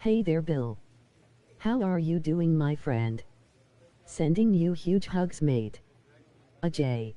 Hey there, Bill. How are you doing, my friend? Sending you huge hugs, mate. Ajay.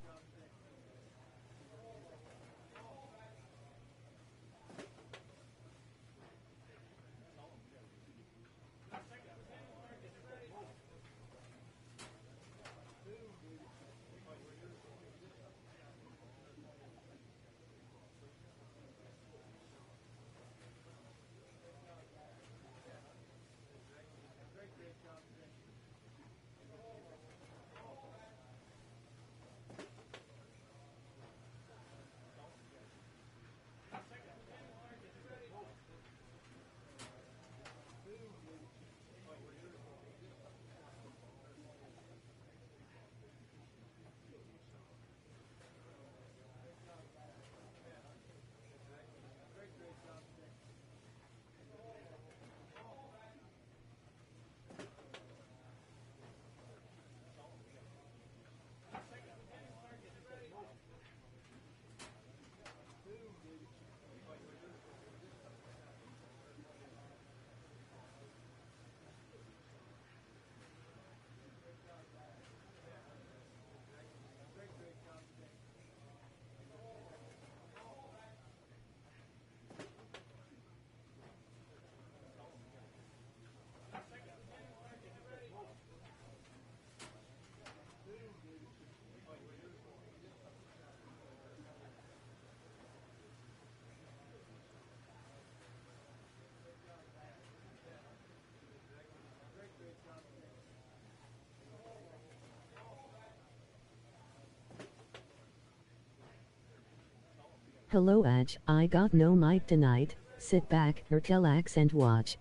Hello, Aj. I got no mic tonight. Sit back, relax and watch.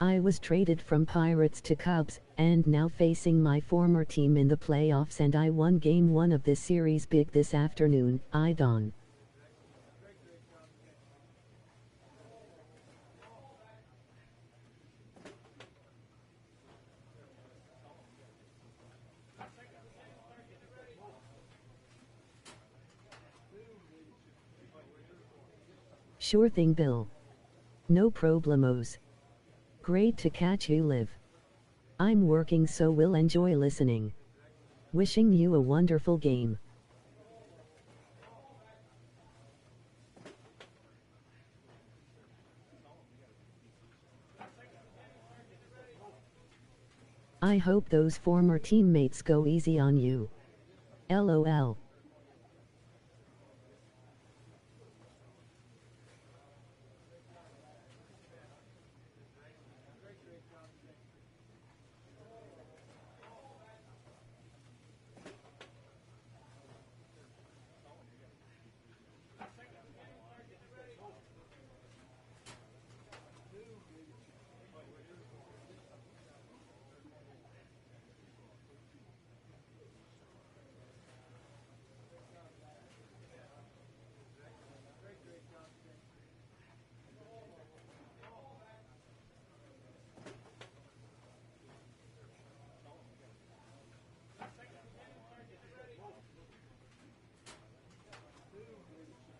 I was traded from Pirates to Cubs, and now facing my former team in the playoffs, and I won Game 1 of this series big this afternoon. I don. Sure thing, Bill. No problemos. Great to catch you live. I'm working, so will enjoy listening. Wishing you a wonderful game. I hope those former teammates go easy on you. LOL.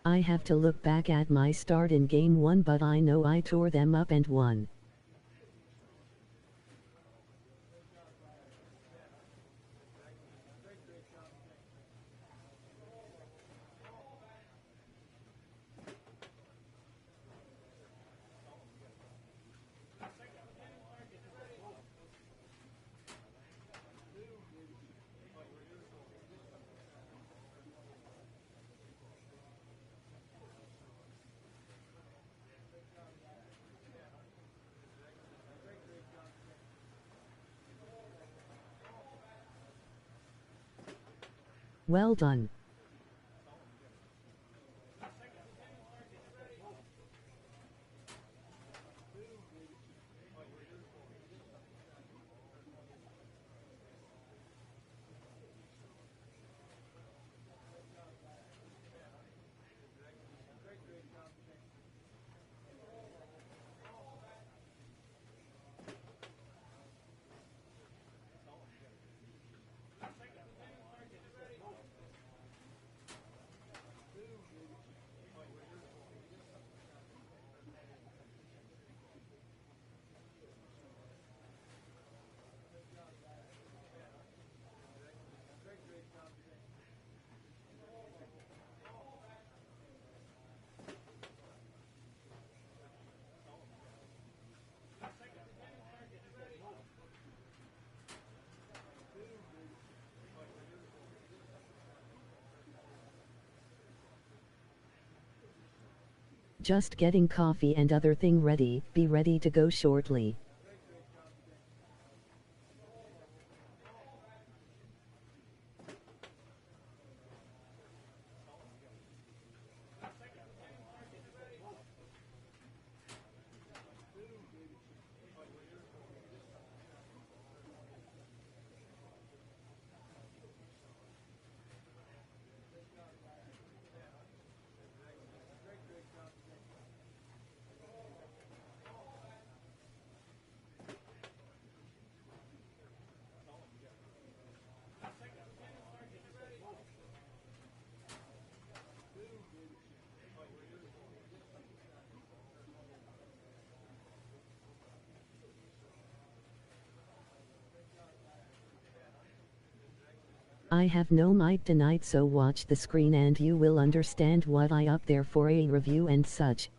I have to look back at my start in Game 1, but I know I tore them up and won. Well done. Just getting coffee and other thing ready, be ready to go shortly. I have no mic tonight, so watch the screen and you will understand what I up there for a review and such.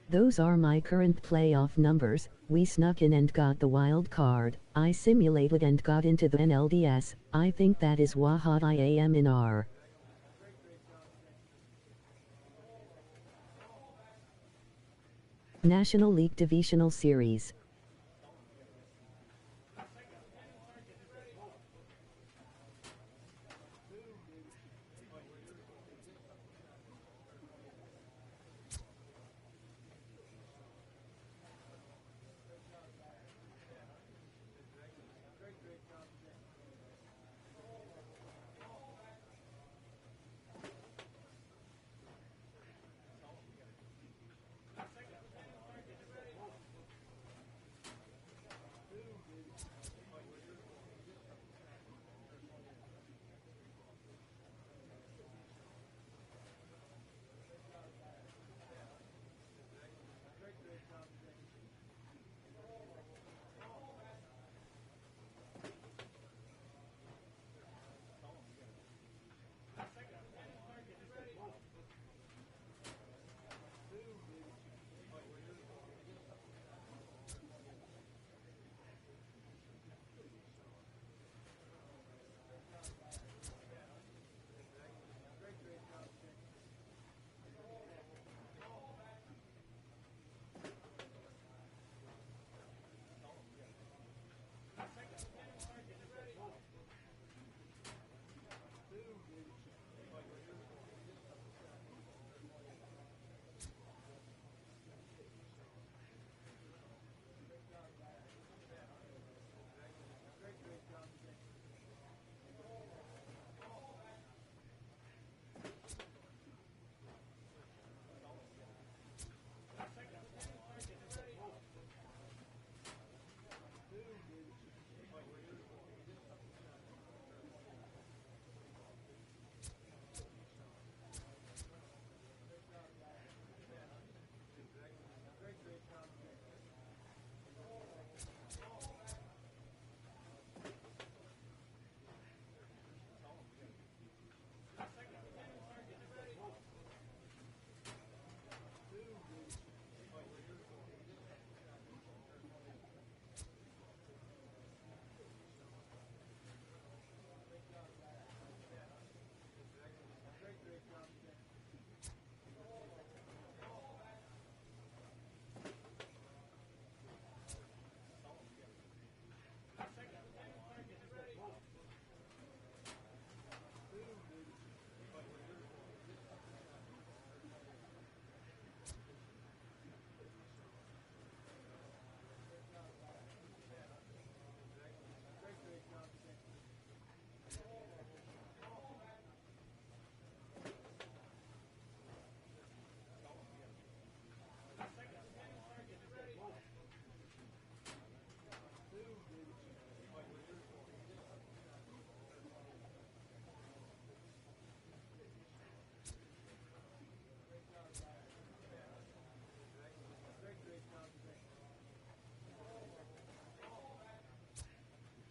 Those are my current playoff numbers. We snuck in and got the wild card. I simulated and got into the NLDS. I think that is why hot I am in our National League Divisional Series.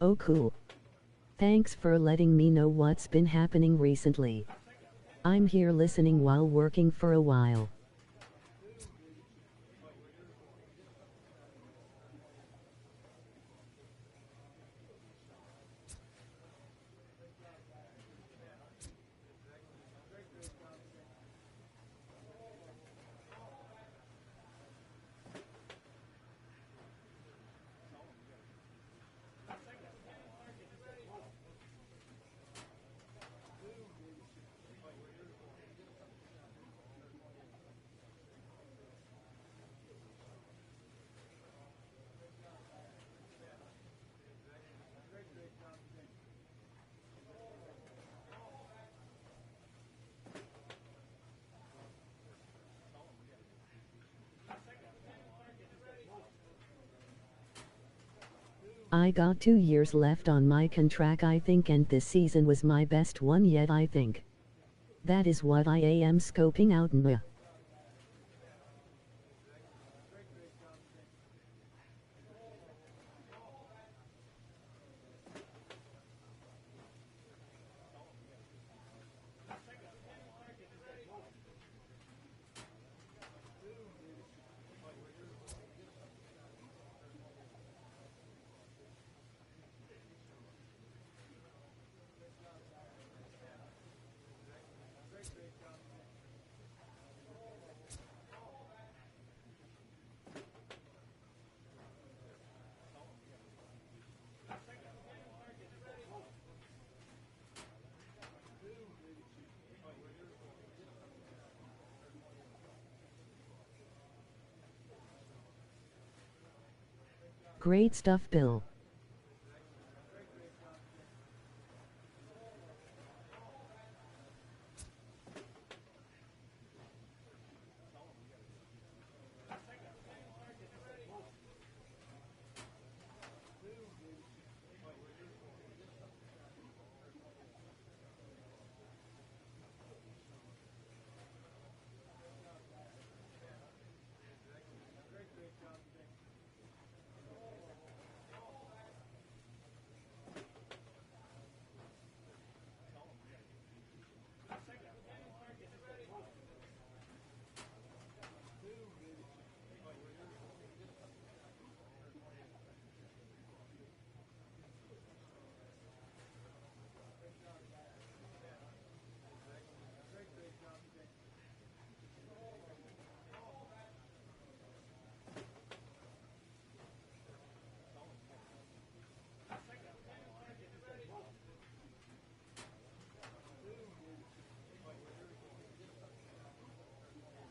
Oh cool. Thanks for letting me know what's been happening recently. I'm here listening while working for a while. I got 2 years left on my contract I think, and this season was my best one yet I think. That is what I am scoping out now. Great stuff, Bill.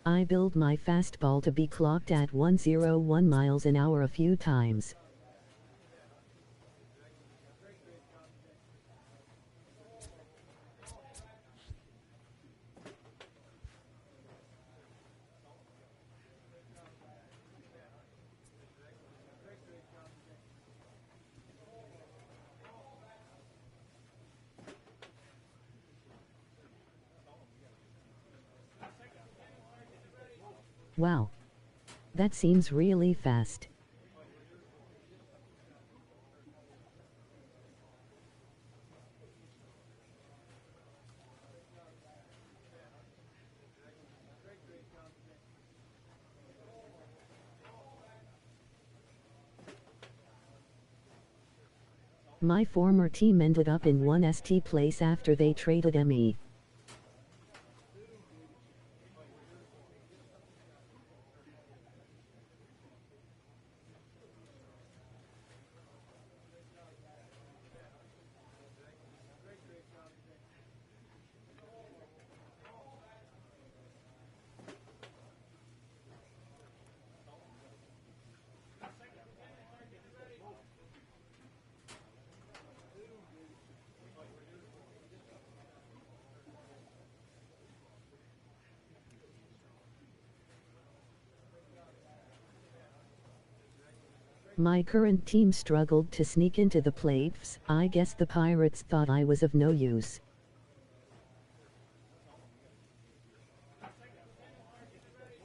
I build my fastball to be clocked at 101 miles an hour a few times. Wow. That seems really fast. My former team ended up in 1st place after they traded me. My current team struggled to sneak into the playoffs. I guess the Pirates thought I was of no use.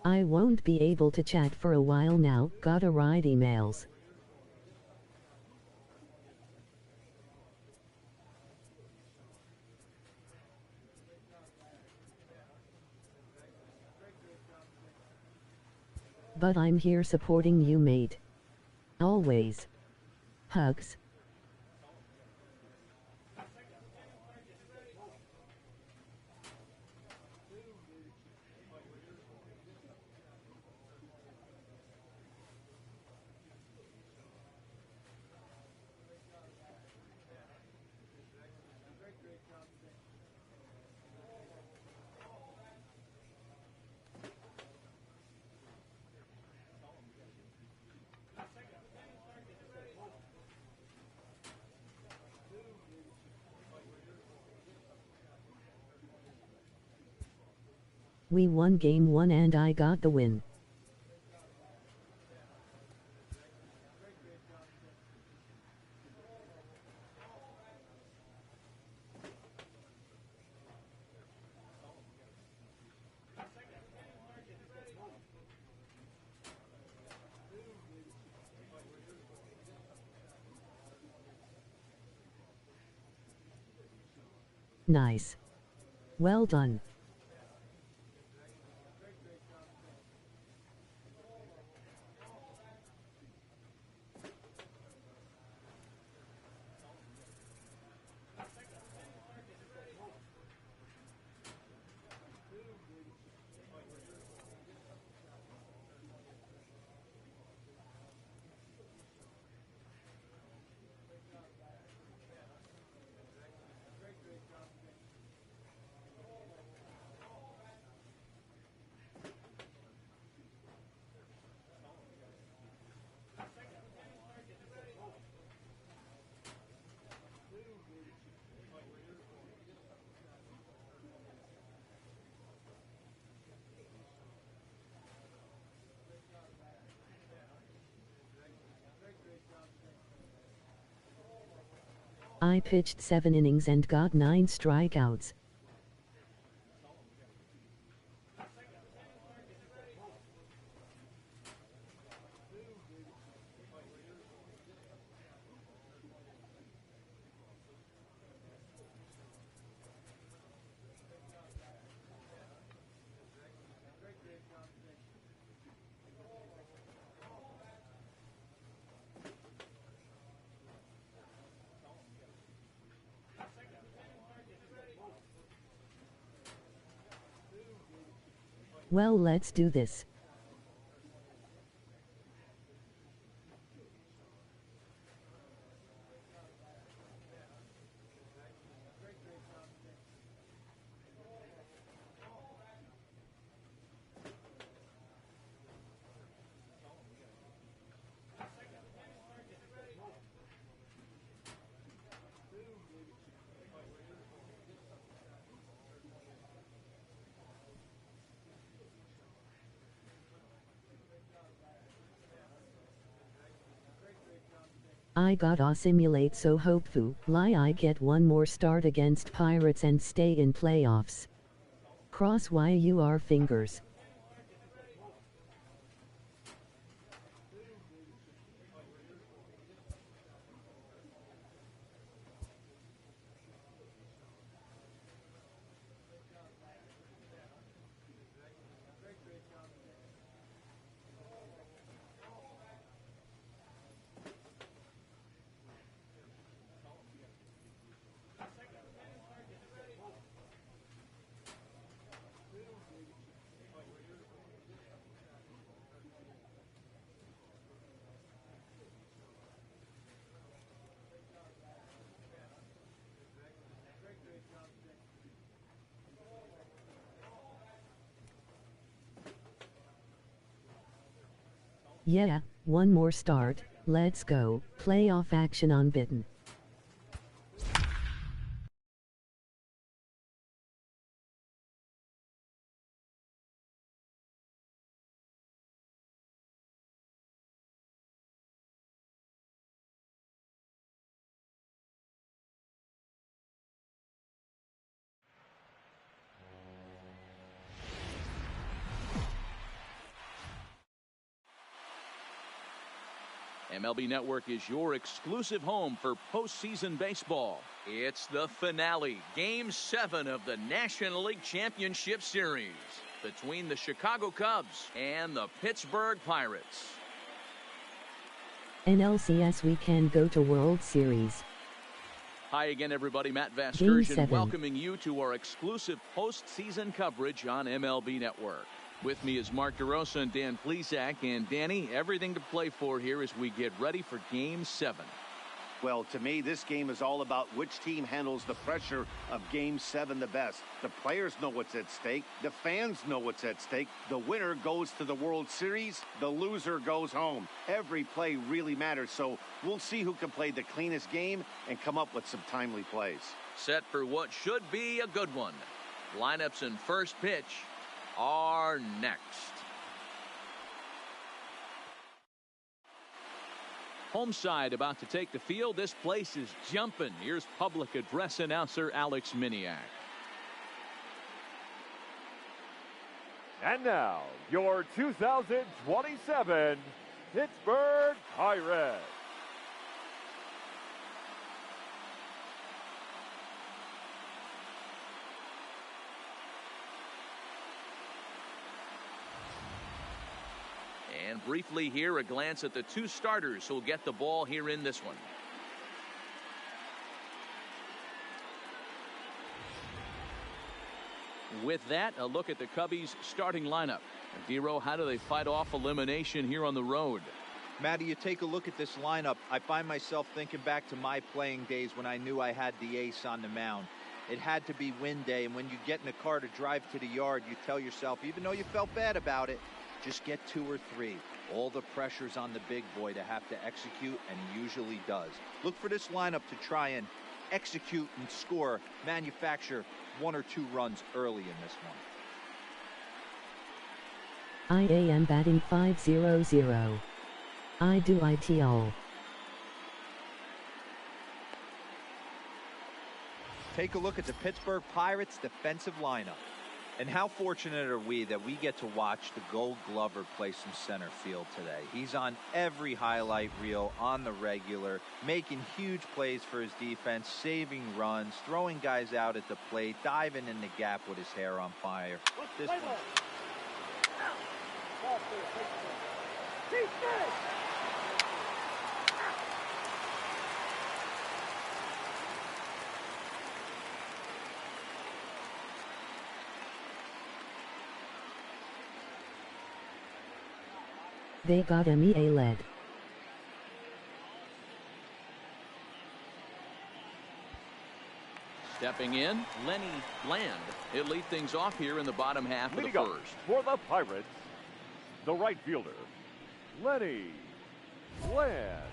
I won't be able to chat for a while now, gotta write emails. But I'm here supporting you, mate. Always. Hugs. We won game 1 and I got the win. Nice. Well done. I pitched 7 innings and got 9 strikeouts. Well, let's do this. I gotta simulate, so hopefully I get one more start against Pirates and stay in playoffs. Cross your fingers. Yeah, one more start, let's go, playoff action unbeaten. MLB Network is your exclusive home for postseason baseball. It's the finale, Game 7 of the National League Championship Series. between the Chicago Cubs and the Pittsburgh Pirates. NLCS weekend go to World Series. Hi again, everybody. Matt Game Vasgersian 7. welcoming you to our exclusive postseason coverage on MLB Network. With me is Mark DeRosa and Dan Plesac. And Danny, everything to play for here as we get ready for Game 7. Well, to me, this game is all about which team handles the pressure of Game 7 the best. The players know what's at stake. The fans know what's at stake. The winner goes to the World Series. The loser goes home. Every play really matters, so we'll see who can play the cleanest game and come up with some timely plays. Set for what should be a good one. Lineups and first pitch are next. Home side about to take the field. This place is jumping. Here's public address announcer Alex Miniak. And now, your 2027 Pittsburgh Pirates. And briefly here, a glance at the two starters who'll get the ball here in this one. With that, a look at the Cubbies' starting lineup. Dero, how do they fight off elimination here on the road? Matty, you take a look at this lineup. I find myself thinking back to my playing days when I knew I had the ace on the mound. It had to be win day, and when you get in a car to drive to the yard, you tell yourself, even though you felt bad about it, just get 2 or 3. All the pressure's on the big boy to have to execute, and he usually does. Look for this lineup to try and execute and score, manufacture 1 or 2 runs early in this one. I am batting 500. I do it all. Take a look at the Pittsburgh Pirates defensive lineup. And how fortunate are we that we get to watch the Gold Glover play some center field today. He's on every highlight reel on the regular, making huge plays for his defense, saving runs, throwing guys out at the plate, diving in the gap with his hair on fire. This one. They got me a lead. Stepping in, Lenny Bland. He'll lead things off here in the bottom half of the Leading up first. for the Pirates, the right fielder, Lenny Bland.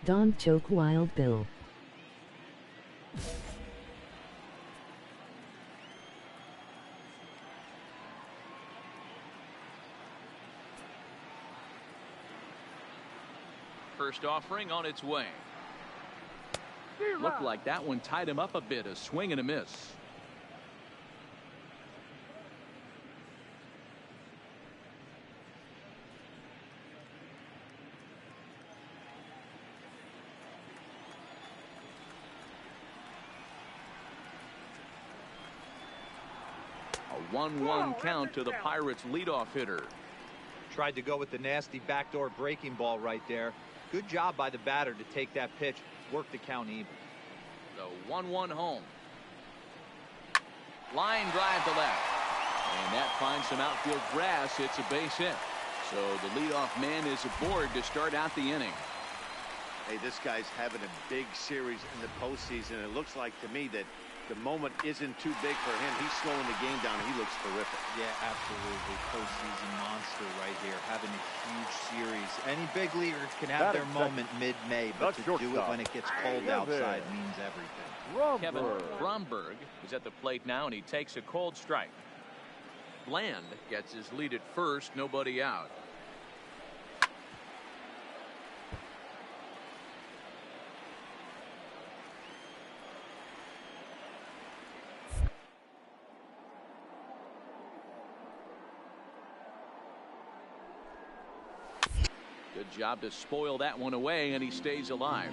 Don't choke, Wild Bill. First offering on its way. Looked like that one tied him up a bit. A swing and a miss. A 1-1 count to the Pirates leadoff hitter. Tried to go with the nasty backdoor breaking ball right there. Good job by the batter to take that pitch, work the count even. The 1-1 home. Line drive to left. And that finds some outfield grass. It's a base hit. So the leadoff man is aboard to start out the inning. Hey, this guy's having a big series in the postseason. It looks like to me that the moment isn't too big for him. He's slowing the game down. He looks terrific. Yeah, absolutely. Postseason monster right here, having a huge series. Any big leaguers can have their moment mid-May, but to do it when it gets cold outside means everything. Kevin Bromberg is at the plate now, and he takes a cold strike. Bland gets his lead at first, nobody out. Good job to spoil that one away, and he stays alive.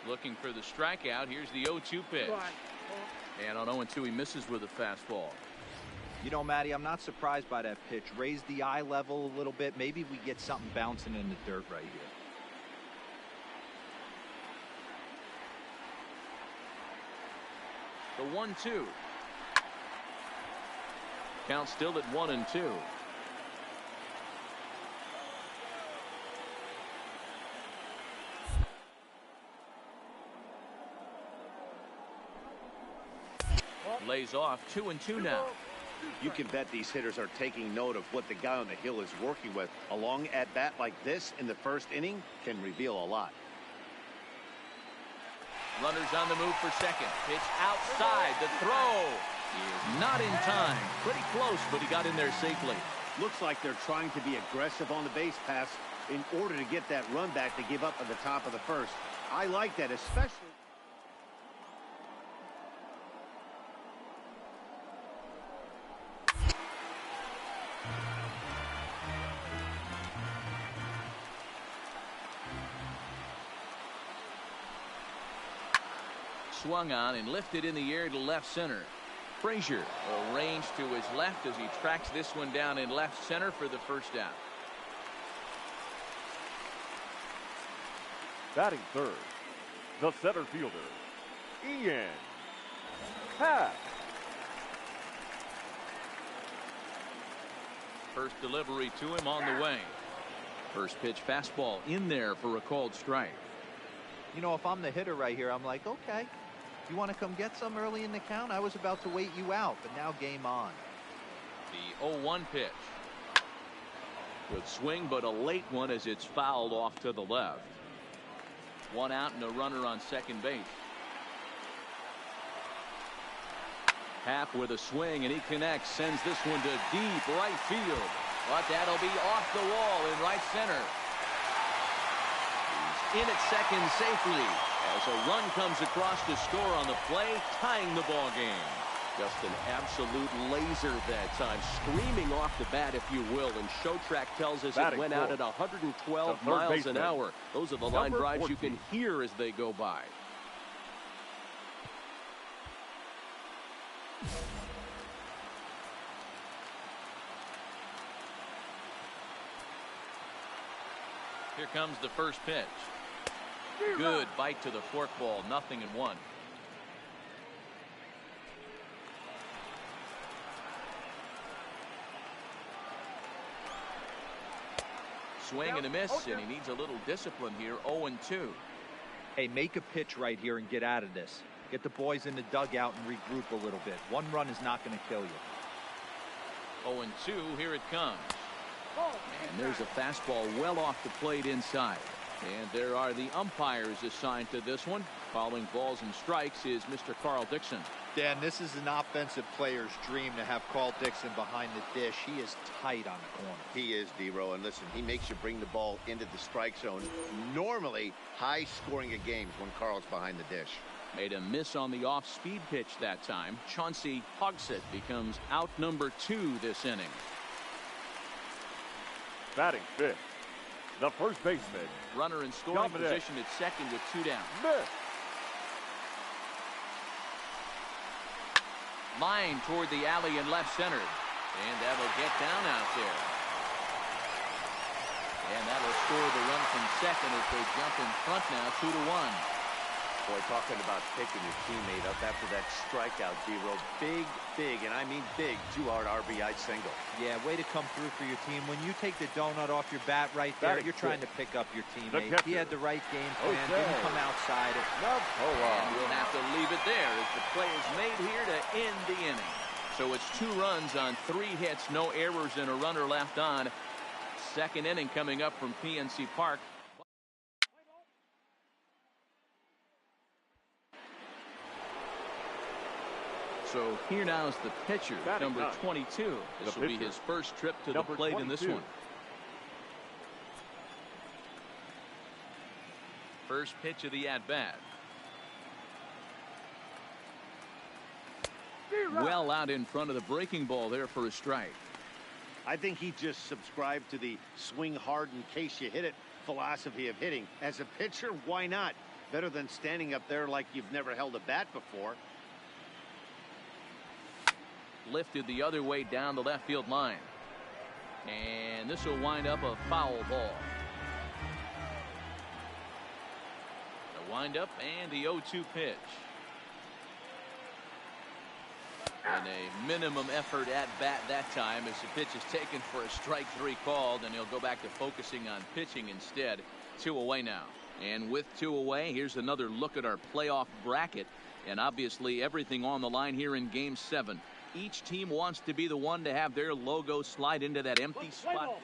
Looking for the strikeout. Here's the 0-2 pitch. And on 0-2, he misses with a fastball. You know, Matty, I'm not surprised by that pitch. Raise the eye level a little bit. Maybe we get something bouncing in the dirt right here. The 1-2. Count still at 1-2. Lays off 2-2 now. You can bet these hitters are taking note of what the guy on the hill is working with. A long at bat like this in the first inning can reveal a lot. Runners on the move for second. Pitch outside. The throw is not in time. Pretty close, but he got in there safely. Looks like they're trying to be aggressive on the base pass in order to get that run back to give up at the top of the first. I like that, especially. Swung on and lifted in the air to left center. Frazier arranged to his left as he tracks this one down in left center for the first out. Batting third, the center fielder, Ian Happ. First delivery to him on the way. First pitch fastball in there for a called strike. You know, if I'm the hitter right here, I'm like, okay, you want to come get some early in the count? I was about to wait you out, but now game on. The 0-1 pitch. Good swing, but a late one as it's fouled off to the left. One out and a runner on second base. Happ with a swing, and he connects, sends this one to deep right field. But that'll be off the wall in right center. He's in at second safely as a run comes across to score on the play, tying the ball game. Just an absolute laser that time, screaming off the bat, if you will. And Showtrack tells us it went out at 112 miles an hour. Those are the line drives you can hear as they go by. Here comes the first pitch. Good bite to the forkball, 0-1. Swing and a miss, and he needs a little discipline here. 0-2. Hey, make a pitch right here and get out of this. Get the boys in the dugout and regroup a little bit. One run is not going to kill you. 0-2, here it comes. And there's a fastball well off the plate inside. And there are the umpires assigned to this one. Calling balls and strikes is Mr. Carl Dixon. Dan, this is an offensive player's dream to have Carl Dixon behind the dish. He is tight on the corner. He is, D-Row, and listen, he makes you bring the ball into the strike zone. Normally, high scoring of games when Carl's behind the dish. Made a miss on the off-speed pitch that time. Chauncey Hogsett becomes out number 2 this inning. Batting fifth, the first baseman. Runner in scoring position at second with 2 down. Line toward the alley in left center. And that'll get down out there. And that'll score the run from second as they jump in front now, 2-1. Boy, talking about picking your teammate up after that strikeout, D-Row. Big, and I mean big, 2-hard RBI single. Yeah, way to come through for your team. When you take the donut off your bat right there, you're trying to pick up your teammate. He had the right game plan, didn't come outside it. And we'll have to leave it there as the play is made here to end the inning. So it's 2 runs on 3 hits, no errors, and a runner left on. Second inning coming up from PNC Park. So here now is the pitcher, number 22. This will be his first trip to the plate in this one. First pitch of the at-bat. Well out in front of the breaking ball there for a strike. I think he just subscribed to the swing hard in case you hit it philosophy of hitting. As a pitcher, why not? Better than standing up there like you've never held a bat before. Lifted the other way down the left field line. And this will wind up a foul ball. The windup and the 0-2 pitch. And a minimum effort at bat that time as the pitch is taken for a strike 3 called, and he'll go back to focusing on pitching instead. 2 away now. And with 2 away, here's another look at our playoff bracket. And obviously everything on the line here in Game 7. Each team wants to be the one to have their logo slide into that empty spot.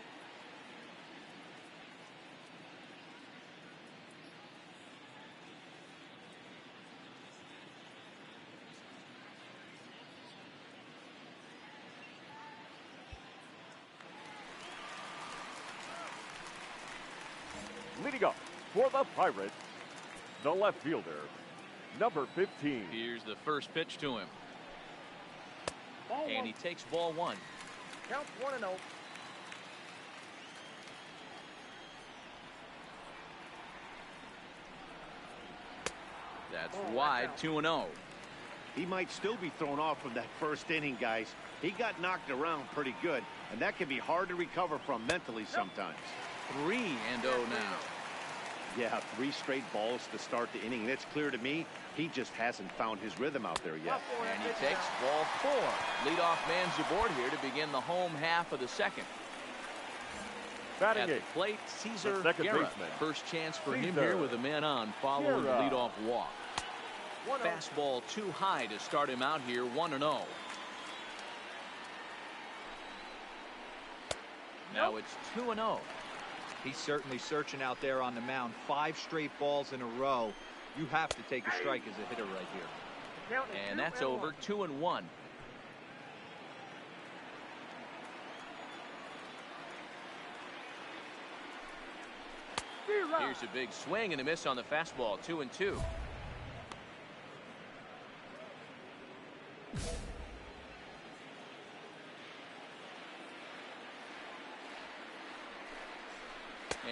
Leading up for the Pirates, the left fielder, number 15. Here's the first pitch to him. And he takes ball 1. Count 1-0. That's wide, 2-0. He might still be thrown off from that first inning, guys. He got knocked around pretty good, and that can be hard to recover from mentally sometimes. 3-0 now. Yeah, 3 straight balls to start the inning. And it's clear to me he just hasn't found his rhythm out there yet. And he takes ball 4. Leadoff man's aboard here to begin the home half of the second. At the plate, Cesar Guerra. First chance for him here with a man on following the leadoff walk. Fastball too high to start him out here, 1-0. Now it's 2-0. He's certainly searching out there on the mound. 5 straight balls in a row. You have to take a strike as a hitter right here. And that's over, 2-1. Here's a big swing and a miss on the fastball, 2-2.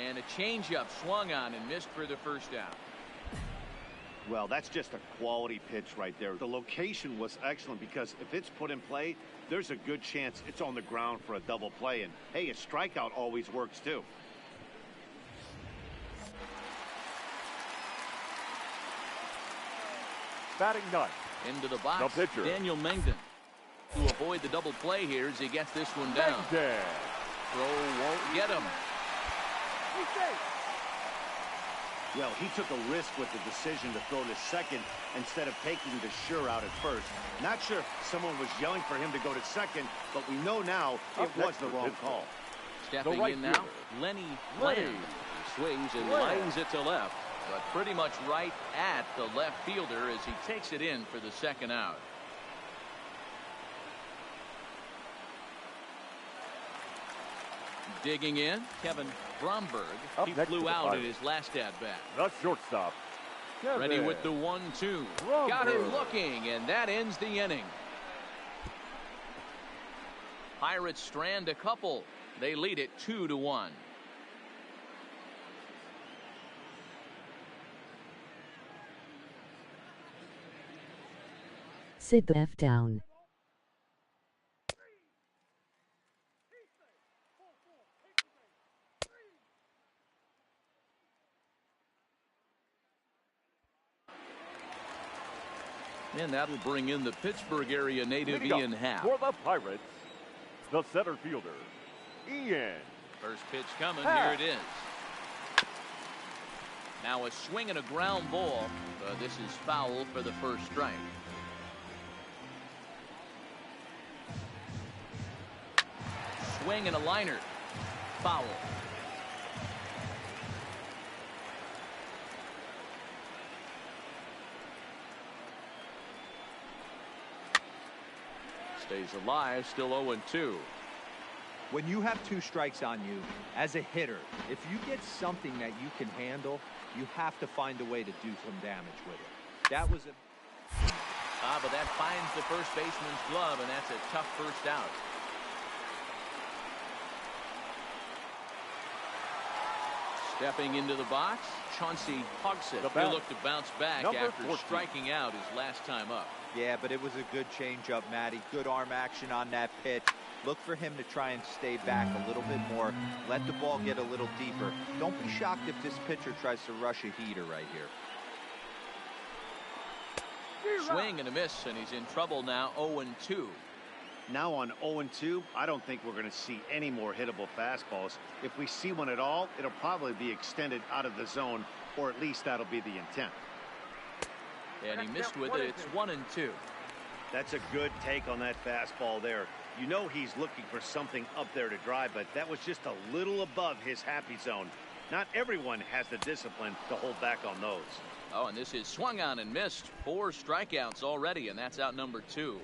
And a changeup swung on and missed for the first out. Well, that's just a quality pitch right there. The location was excellent because if it's put in play, there's a good chance it's on the ground for a double play. And hey, a strikeout always works too. Batting 9. Into the box, Daniel Mengden. To avoid the double play here as he gets this one down. Throw won't get him. Well, he took a risk with the decision to throw to second instead of taking the sure out at first. Not sure if someone was yelling for him to go to second, but we know now it was the wrong call. Stepping in now, Lenny Lamb. He swings and lines it to left, but pretty much right at the left fielder as he takes it in for the second out. Digging in, Kevin Bromberg. He flew out in his last at-bat. The shortstop. Ready with the 1-2. Got him looking, and that ends the inning. Pirates strand a couple. They lead it 2-1. Sit the F down. And that'll bring in the Pittsburgh area native Ian Happ. For the Pirates, the center fielder, Ian. First pitch coming, here it is. Now a swing and a ground ball. This is foul for the first strike. Swing and a liner. Foul. Stays alive, still 0-2. When you have 2 strikes on you, as a hitter, if you get something that you can handle, you have to find a way to do some damage with it. That was a... But that finds the first baseman's glove, and that's a tough first out. Stepping into the box, Chauncey Hogsett. He'll look to bounce back after 14. Striking out his last time up. Yeah, but it was a good changeup, Matty. Good arm action on that pitch. Look for him to try and stay back a little bit more. Let the ball get a little deeper. Don't be shocked if this pitcher tries to rush a heater right here. Swing and a miss, and he's in trouble now, 0-2. Now on 0-2, I don't think we're going to see any more hittable fastballs. If we see one at all, it'll probably be extended out of the zone, or at least that'll be the intent. And he missed with it. It's 1-2. That's a good take on that fastball there. You know he's looking for something up there to drive, but that was just a little above his happy zone. Not everyone has the discipline to hold back on those. Oh, and this is swung on and missed. 4 strikeouts already, and that's out number 2.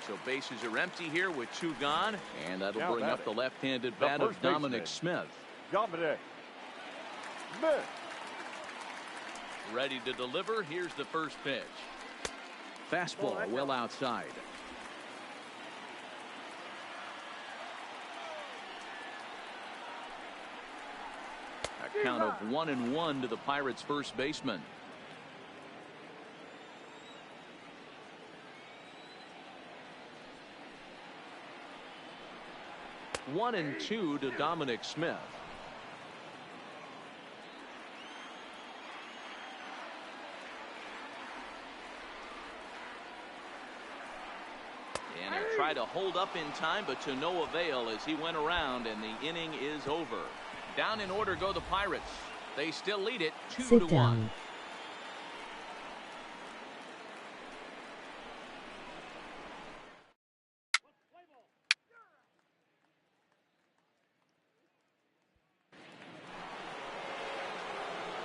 So bases are empty here with 2 gone, and that'll bring up the left-handed bat of Dominic Smith. Dominic Smith. Ready to deliver. Here's the first pitch. Fastball well outside. A count of 1-1 to the Pirates' first baseman. One and 2 to Dominic Smith. And he'll try to hold up in time, but to no avail as he went around, and the inning is over. Down in order go the Pirates. They still lead it 2-1.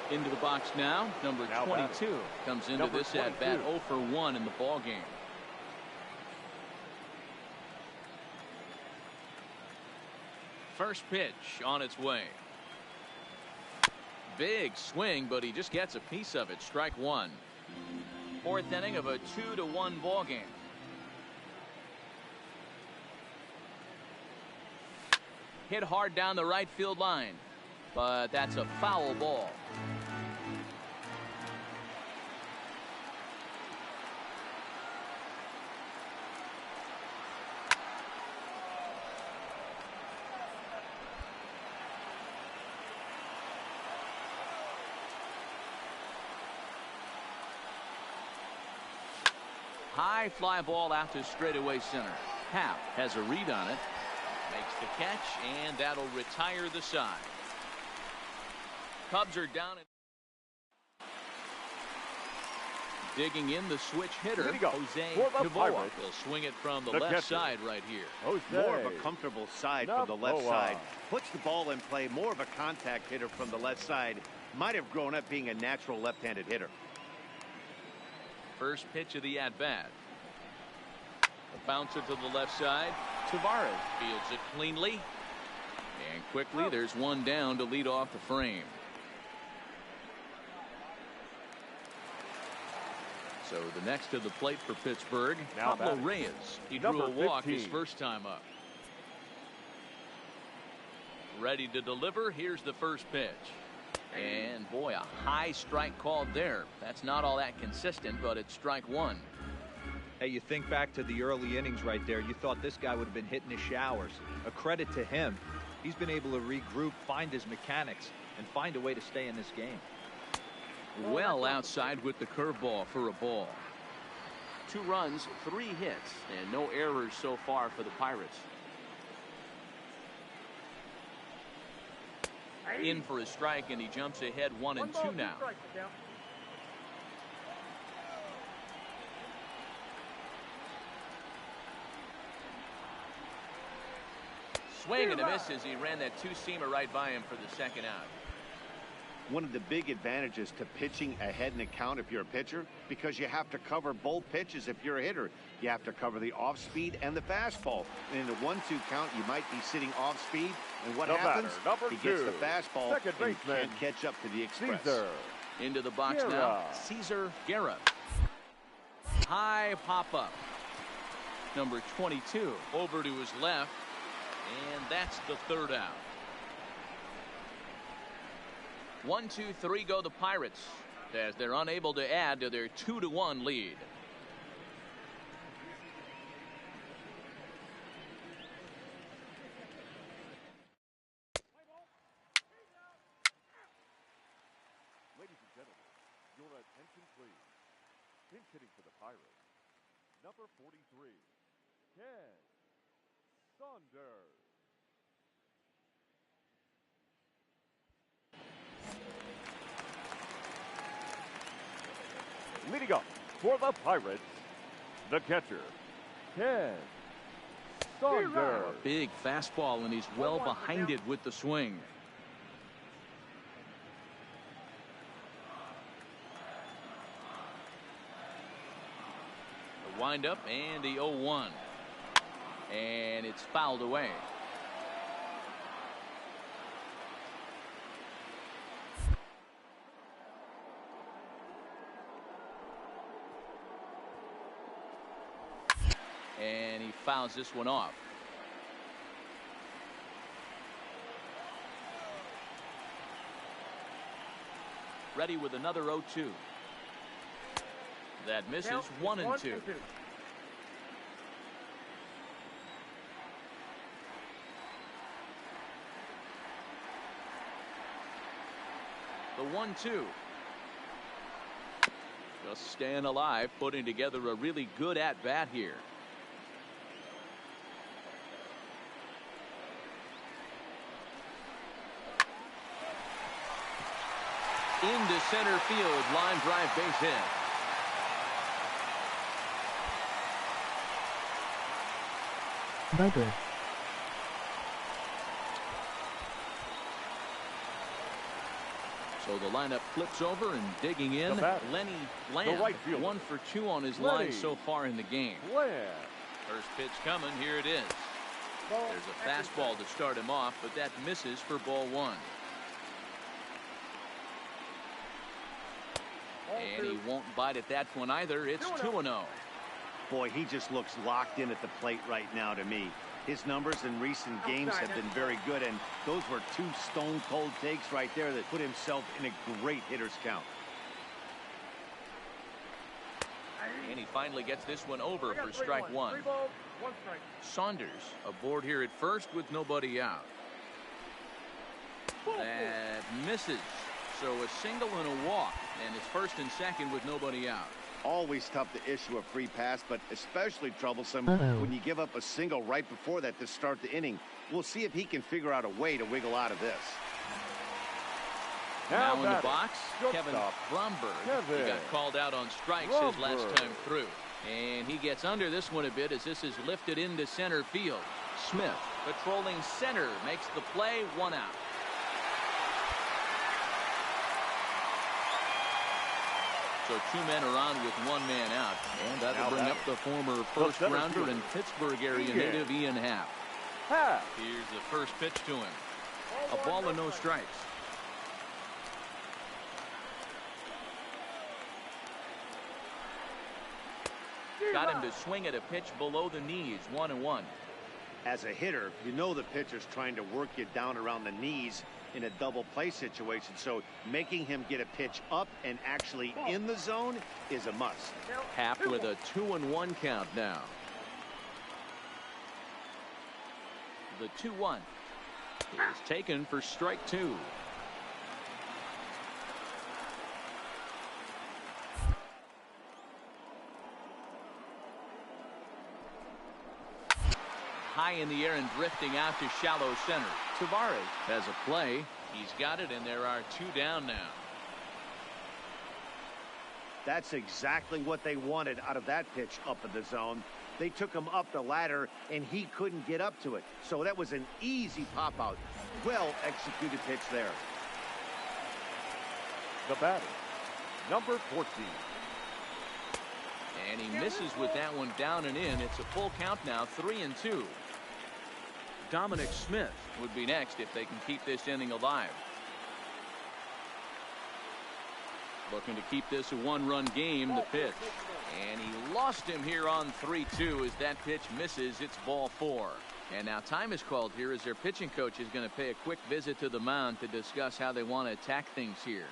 Into the box now, number 22 comes into this at bat 0 for 1 in the ball game. First pitch on its way. Big swing, but he just gets a piece of it. Strike 1. 4th inning of a 2-1 ball game. Hit hard down the right field line, but that's a foul ball. High fly ball out to straightaway center. Happ has a read on it. Makes the catch, and that'll retire the side. Cubs are down. Digging in the switch hitter, Jose Cavoa. Will swing it from the left side right here. More of a comfortable side from the left side. Puts the ball in play. More of a contact hitter from the left side. Might have grown up being a natural left-handed hitter. First pitch of the at-bat. A bouncer to the left side. Tavares fields it cleanly. And quickly, there's one down to lead off the frame. So the next to the plate for Pittsburgh, Pablo Reyes. He drew a walk his first time up. Ready to deliver. Here's the first pitch. And boy, a high strike called there. That's not all that consistent, but it's strike 1. Hey, you think back to the early innings right there. You thought this guy would have been hitting his showers. A credit to him. He's been able to regroup, find his mechanics, and find a way to stay in this game. Well outside with the curveball for a ball. 2 runs, 3 hits, and no errors so far for the Pirates. In for a strike, and he jumps ahead 1-2 now. Swing and a miss as he ran that 2-seamer right by him for the second out. one of the big advantages to pitching ahead in the count if you're a pitcher, because you have to cover both pitches if you're a hitter. You have to cover the off speed and the fastball. And in the 1-2 count, you might be sitting off speed. And what happens? He gets the fastball and can't catch up to the express. Into the box now, Cesar Guerra. High pop-up. Number 22 over to his left. And that's the third out. 1, 2, 3 go the Pirates as they're unable to add to their 2-1 lead. Ladies and gentlemen, your attention please. Pinch hitting for the Pirates, number 43, Ken Saunders. Leading up for the Pirates, the catcher, Ken Saunders. A big fastball, and he's well behind it with the swing. The windup and the 0-1. And it's fouled away. And he fouls this one off. Ready with another 0-2. That misses. 1-2. The 1-2. Just staying alive, putting together a really good at-bat here. Into center field, line drive, base hit. Bubba. So the lineup flips over and digging in. Lenny Land, right 1 for 2 on his line so far in the game. First pitch coming, here it is. There's a fastball to start him off, but that misses for ball 1. And he won't bite at that one either. It's 2-0. Boy, he just looks locked in at the plate right now to me. His numbers in recent games have been very good, and those were 2 stone-cold takes right there that put himself in a great hitter's count. And he finally gets this one over for strike 1. Saunders aboard here at first with nobody out. That misses. So a single and a walk, and it's first and second with nobody out. Always tough to issue a free pass, but especially troublesome when you give up a single right before that to start the inning. We'll see if he can figure out a way to wiggle out of this. Now in the box, Kevin Bromberg. He got called out on strikes his last time through. And he gets under this one a bit as this is lifted into center field. Smith, patrolling center, makes the play, 1 out. So 2 men are on with 1 man out. And that'll bring up the former first rounder and Pittsburgh area native Ian Happ. Here's the first pitch to him. A ball and no strikes. Got him to swing at a pitch below the knees. 1-1. As a hitter, you know the pitcher's trying to work you down around the knees in a double play situation, so making him get a pitch up and actually in the zone is a must. Happ with a 2-1 count now. The 2-1 is taken for strike 2. High in the air and drifting out to shallow center. Tavares has a play. He's got it, and there are 2 down now. That's exactly what they wanted out of that pitch up in the zone. They took him up the ladder, and he couldn't get up to it. So that was an easy pop out. Well executed pitch there. The batter, number 14. And he misses with that one down and in. It's a full count now, 3-2. Dominic Smith would be next if they can keep this inning alive. Looking to keep this a one-run game. The pitch. And he lost him here on 3-2 as that pitch misses. It's ball 4. And now time is called here as their pitching coach is going to pay a quick visit to the mound to discuss how they want to attack things here.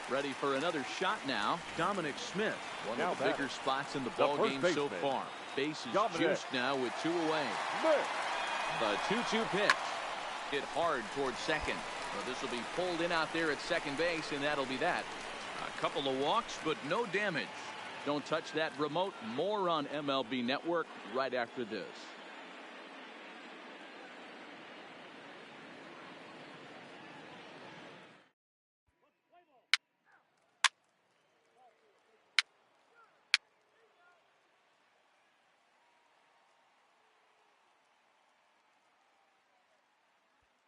Ready for another shot now. Dominic Smith, one of the bigger spots in the ball game so far. Base is juiced now with 2 away. The 2-2 pitch. Hit hard towards second. Well, this will be pulled in out there at second base, and that'll be that. A couple of walks, but no damage. Don't touch that remote. More on MLB Network right after this.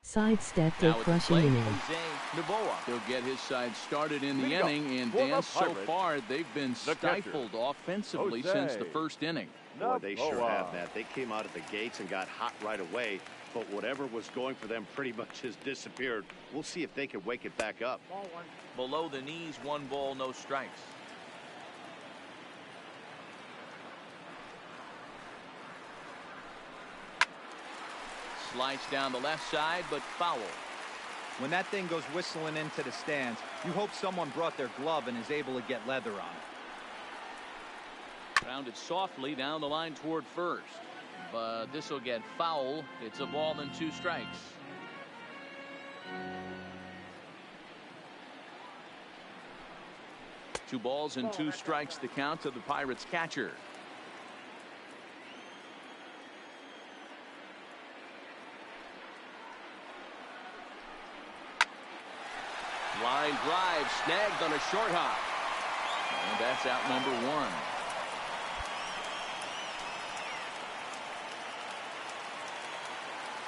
Sidestepped a crushing inning. He'll get his side started in the inning, and Dan, so far they've been stifled offensively since the first inning. Boy, they sure have, Matt. They came out of the gates and got hot right away, but whatever was going for them pretty much has disappeared. We'll see if they can wake it back up. Below the knees, 1 ball, no strikes. Slides down the left side, but foul. When that thing goes whistling into the stands, you hope someone brought their glove and is able to get leather on it. Rounded softly down the line toward first, but this will get foul. It's a ball and 2 strikes. Two balls and 2 strikes the count to the Pirates catcher. Line drive snagged on a short hop. And that's out number 1.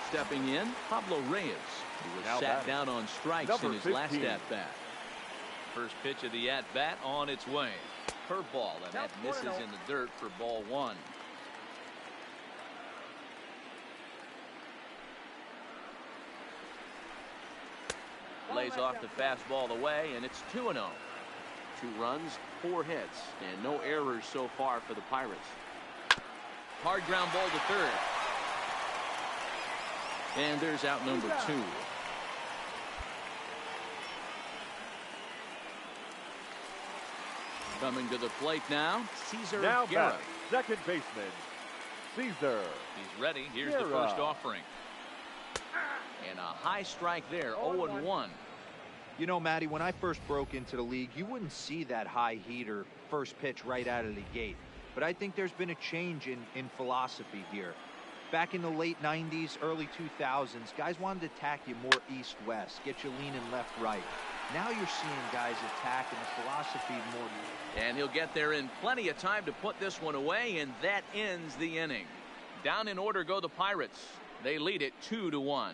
Stepping in, Pablo Reyes, who was sat down on strikes in his last at-bat. First pitch of the at-bat on its way. Curveball, and that misses in the dirt for ball 1. Lays off the fastball away, and it's 2-0. 2 runs, 4 hits, and no errors so far for the Pirates. Hard ground ball to third. And there's out number 2. Coming to the plate now, Cesar Guerra. Second baseman, Cesar. He's ready. Here's the first offering. And a high strike there, 0-1. You know, Matty, when I first broke into the league, you wouldn't see that high heater first pitch right out of the gate. But I think there's been a change in philosophy here. Back in the late 90s, early 2000s, guys wanted to attack you more east-west, get you leaning left-right. Now you're seeing guys attack in the philosophy more. And he'll get there in plenty of time to put this one away, and that ends the inning. Down in order go the Pirates. They lead it 2-1.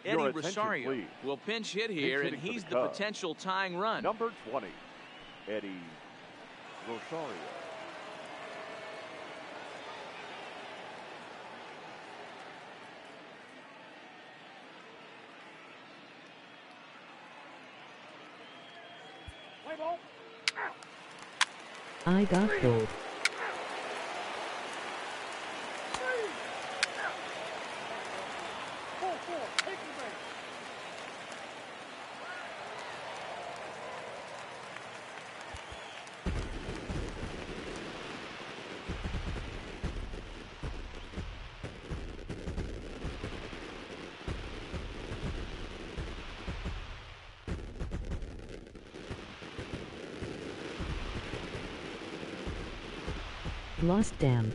Eddie Rosario will pinch hit here, and he's the potential tying run. Number 20, Eddie Rosario. I got gold. Lost dam.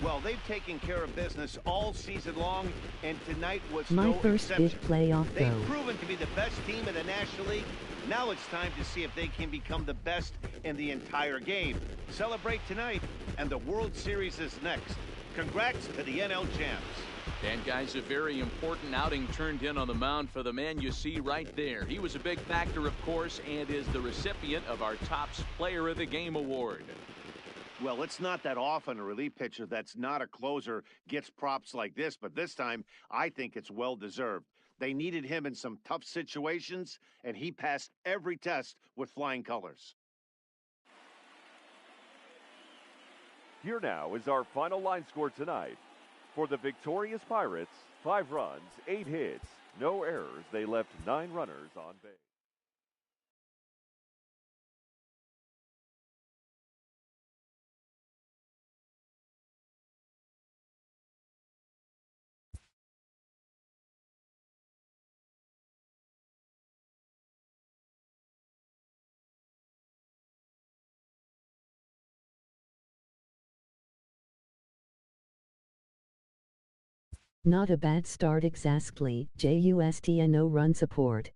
Well, they've taken care of business all season long, and tonight was My no first exception. big playoff They've go. proven to be the best team in the National League. Now it's time to see if they can become the best in the entire game. Celebrate tonight, and the World Series is next. Congrats to the NL champs. And guys, a very important outing turned in on the mound for the man you see right there. He was a big factor, of course, and is the recipient of our Topps Player of the Game award. Well, it's not that often a relief pitcher that's not a closer gets props like this, but this time I think it's well-deserved. They needed him in some tough situations, and he passed every test with flying colors. Here now is our final line score tonight. For the victorious Pirates, 5 runs, 8 hits, no errors. They left 9 runners on base. Not a bad start exactly, just a no-run support.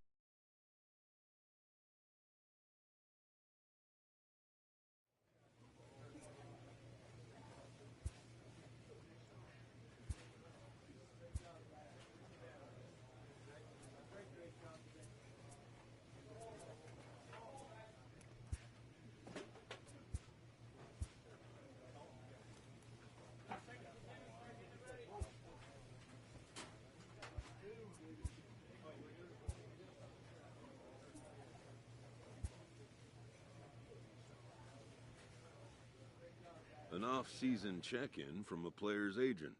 An off-season check-in from a player's agent.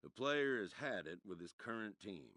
The player has had it with his current team.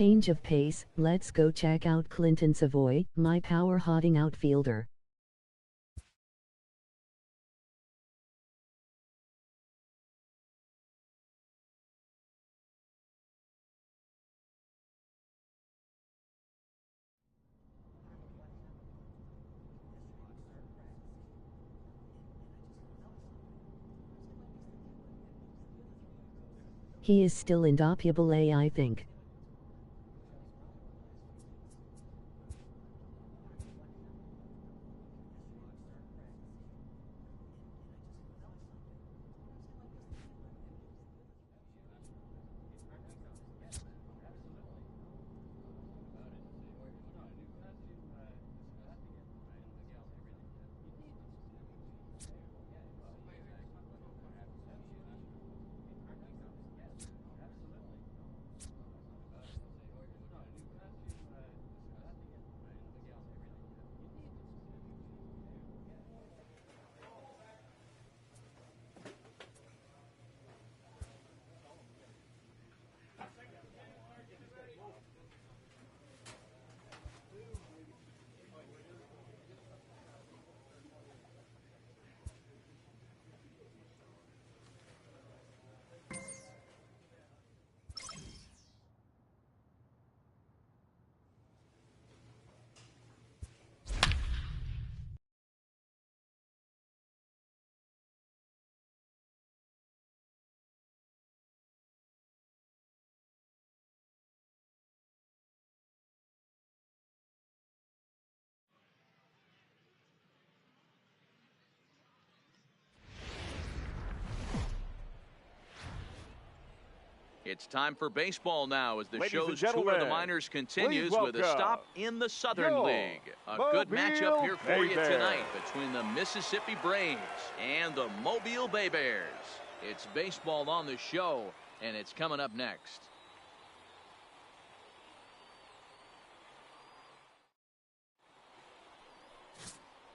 Change of pace, let's go check out Clinton Savoy, my power-hotting outfielder. He is still indoppable, I think. It's time for baseball now as the Ladies show's and tour gentlemen, of the minors continues please with a stop in the Southern League. A good matchup here for you tonight between the Mississippi Braves and the Mobile Bay Bears. It's baseball on the show, and it's coming up next.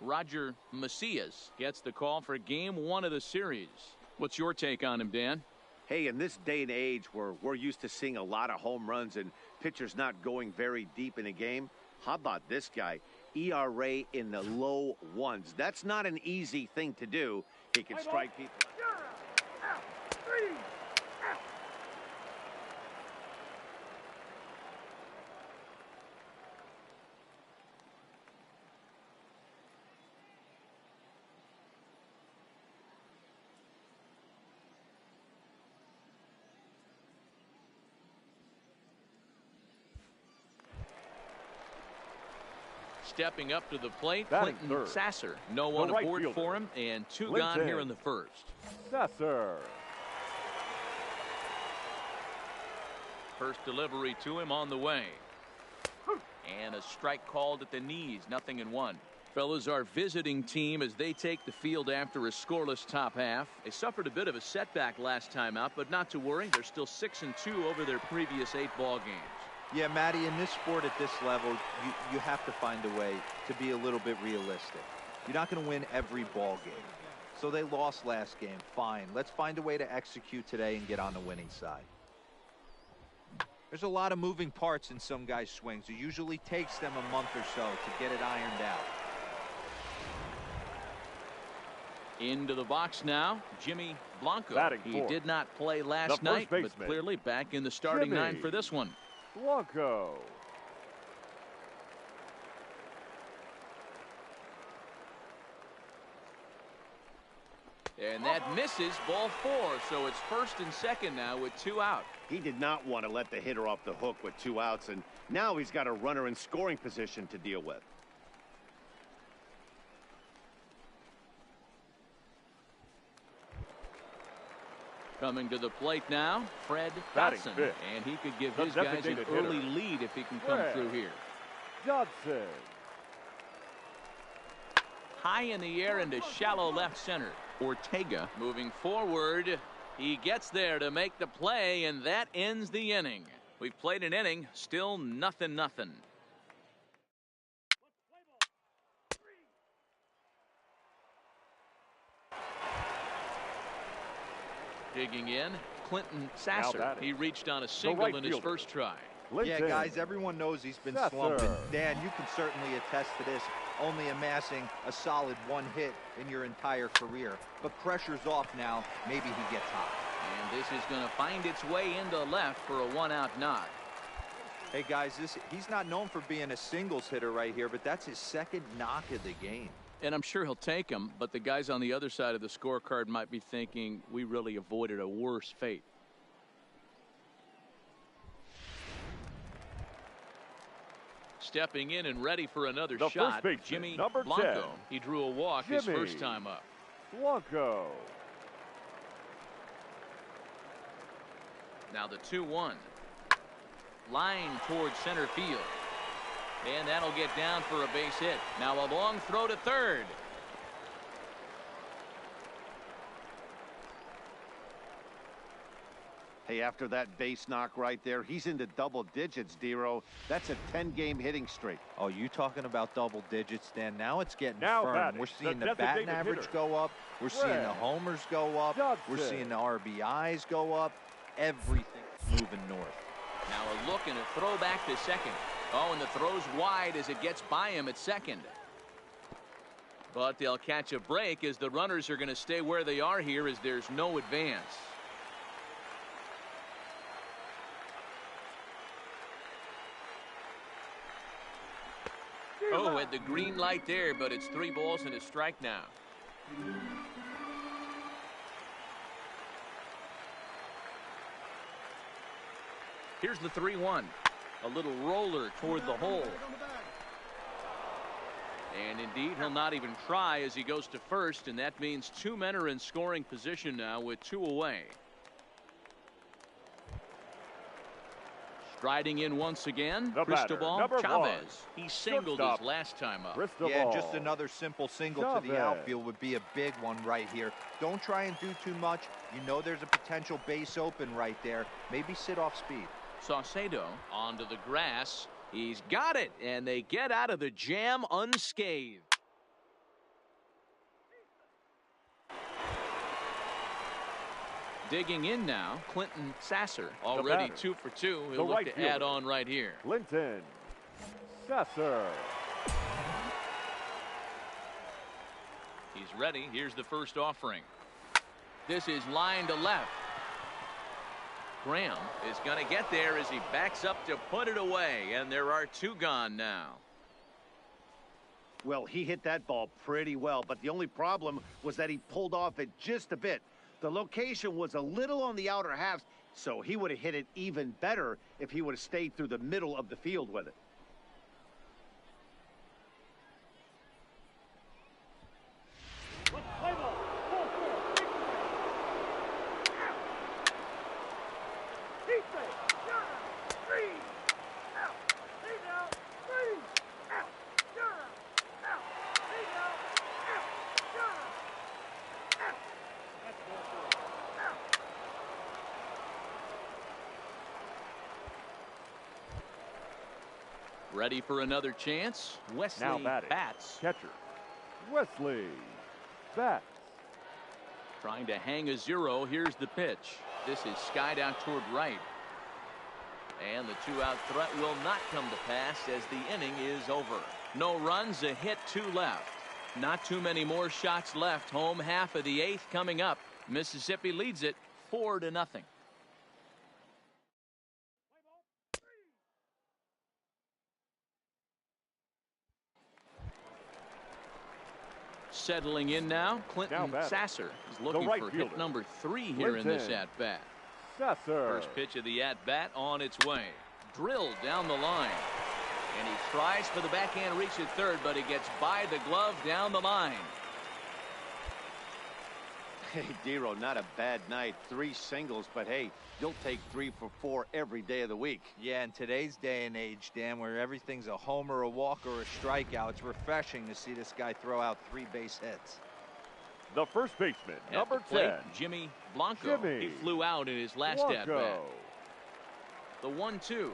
Roger Macias gets the call for game 1 of the series. What's your take on him, Dan? Hey, in this day and age where we're used to seeing a lot of home runs and pitchers not going very deep in a game, how about this guy? ERA in the low ones. That's not an easy thing to do. He can strike people. Stepping up to the plate, Clinton Sasser. No one aboard for him, and 2 gone here in the first. Sasser. First delivery to him on the way. And a strike called at the knees, 0-1. Fellas, our visiting team as they take the field after a scoreless top half. They suffered a bit of a setback last time out, but not to worry. They're still 6-2 over their previous 8 ball games. Yeah, Matty, in this sport at this level, you have to find a way to be a little bit realistic. You're not going to win every ball game. So they lost last game. Fine. Let's find a way to execute today and get on the winning side. There's a lot of moving parts in some guys' swings. It usually takes them a month or so to get it ironed out. Into the box now, Jimmy Blanco. He did not play last night, but clearly back in the starting 9 for this one. Blanco. And that misses, ball 4. So it's first and second now with 2 out. He did not want to let the hitter off the hook with 2 outs, and now he's got a runner in scoring position to deal with. Coming to the plate now, Fred Dodson. And he could give his guys an early lead if he can come through here. Dodson. High in the air into shallow left center. Ortega moving forward. He gets there to make the play, and that ends the inning. We've played an inning, still 0-0. Digging in, Clinton Sasser. He reached on a single in his first try. Yeah, guys, everyone knows he's been slumping. Dan, you can certainly attest to this, only amassing a solid 1 hit in your entire career. But pressure's off now. Maybe he gets hot. And this is going to find its way into left for a 1-out knock. Hey, guys, he's not known for being a singles hitter right here, but that's his second knock of the game. And I'm sure he'll take him, but the guys on the other side of the scorecard might be thinking we really avoided a worse fate. Stepping in and ready for another shot, Jimmy Blanco. 10. He drew a walk his first time up. Blanco. Now the 2-1. Line towards center field. And that'll get down for a base hit. Now a long throw to third. Hey, after that base knock right there, he's into double digits, Dero. That's a 10-game hitting streak. Oh, you talking about double digits, Dan? Now it's getting firm. We're seeing the batting average go up. We're seeing the homers go up. We're seeing the RBIs go up. Everything's moving north. Now a look and a throw back to second. Oh, and the throw's wide as it gets by him at second. But they'll catch a break as the runners are going to stay where they are here as there's no advance. Oh, at the green light there, but it's 3 balls and a strike now. Here's the 3-1. A little roller toward the hole. And indeed, he'll not even try as he goes to first, and that means 2 men are in scoring position now with 2 away. Striding in once again, Cristobal Chavez. He singled his last time up. Yeah, just another simple single to the outfield would be a big one right here. Don't try and do too much. You know there's a potential base open right there. Maybe sit off speed. Saucedo onto the grass. He's got it, and they get out of the jam unscathed. Digging in now, Clinton Sasser, already 2 for 2. He'll look to add on right here. Clinton Sasser. He's ready. Here's the first offering. This is line to left. Graham is going to get there as he backs up to put it away, and there are 2 gone now. Well, he hit that ball pretty well, but the only problem was that he pulled off it just a bit. The location was a little on the outer half, so he would have hit it even better if he would have stayed through the middle of the field with it. Ready for another chance. Wesley bats. Catcher Wesley bats. Trying to hang a 0. Here's the pitch. This is skied out toward right. And the 2-out threat will not come to pass as the inning is over. No runs, a hit, 2 left. Not too many more shots left. Home half of the 8th coming up. Mississippi leads it 4-0. Settling in now, Clinton Sasser is looking for hit number 3 here in this at-bat. Sasser. First pitch of the at-bat on its way. Drilled down the line. And he tries for the backhand reach at third, but he gets by the glove down the line. Hey, Dero, not a bad night. 3 singles, but hey, you'll take 3 for 4 every day of the week. Yeah, in today's day and age, Dan, where everything's a homer, a walk, or a strikeout, it's refreshing to see this guy throw out 3 base hits. The first baseman, number 10, Jimmy Blanco. He flew out in his last at-bat. The 1-2.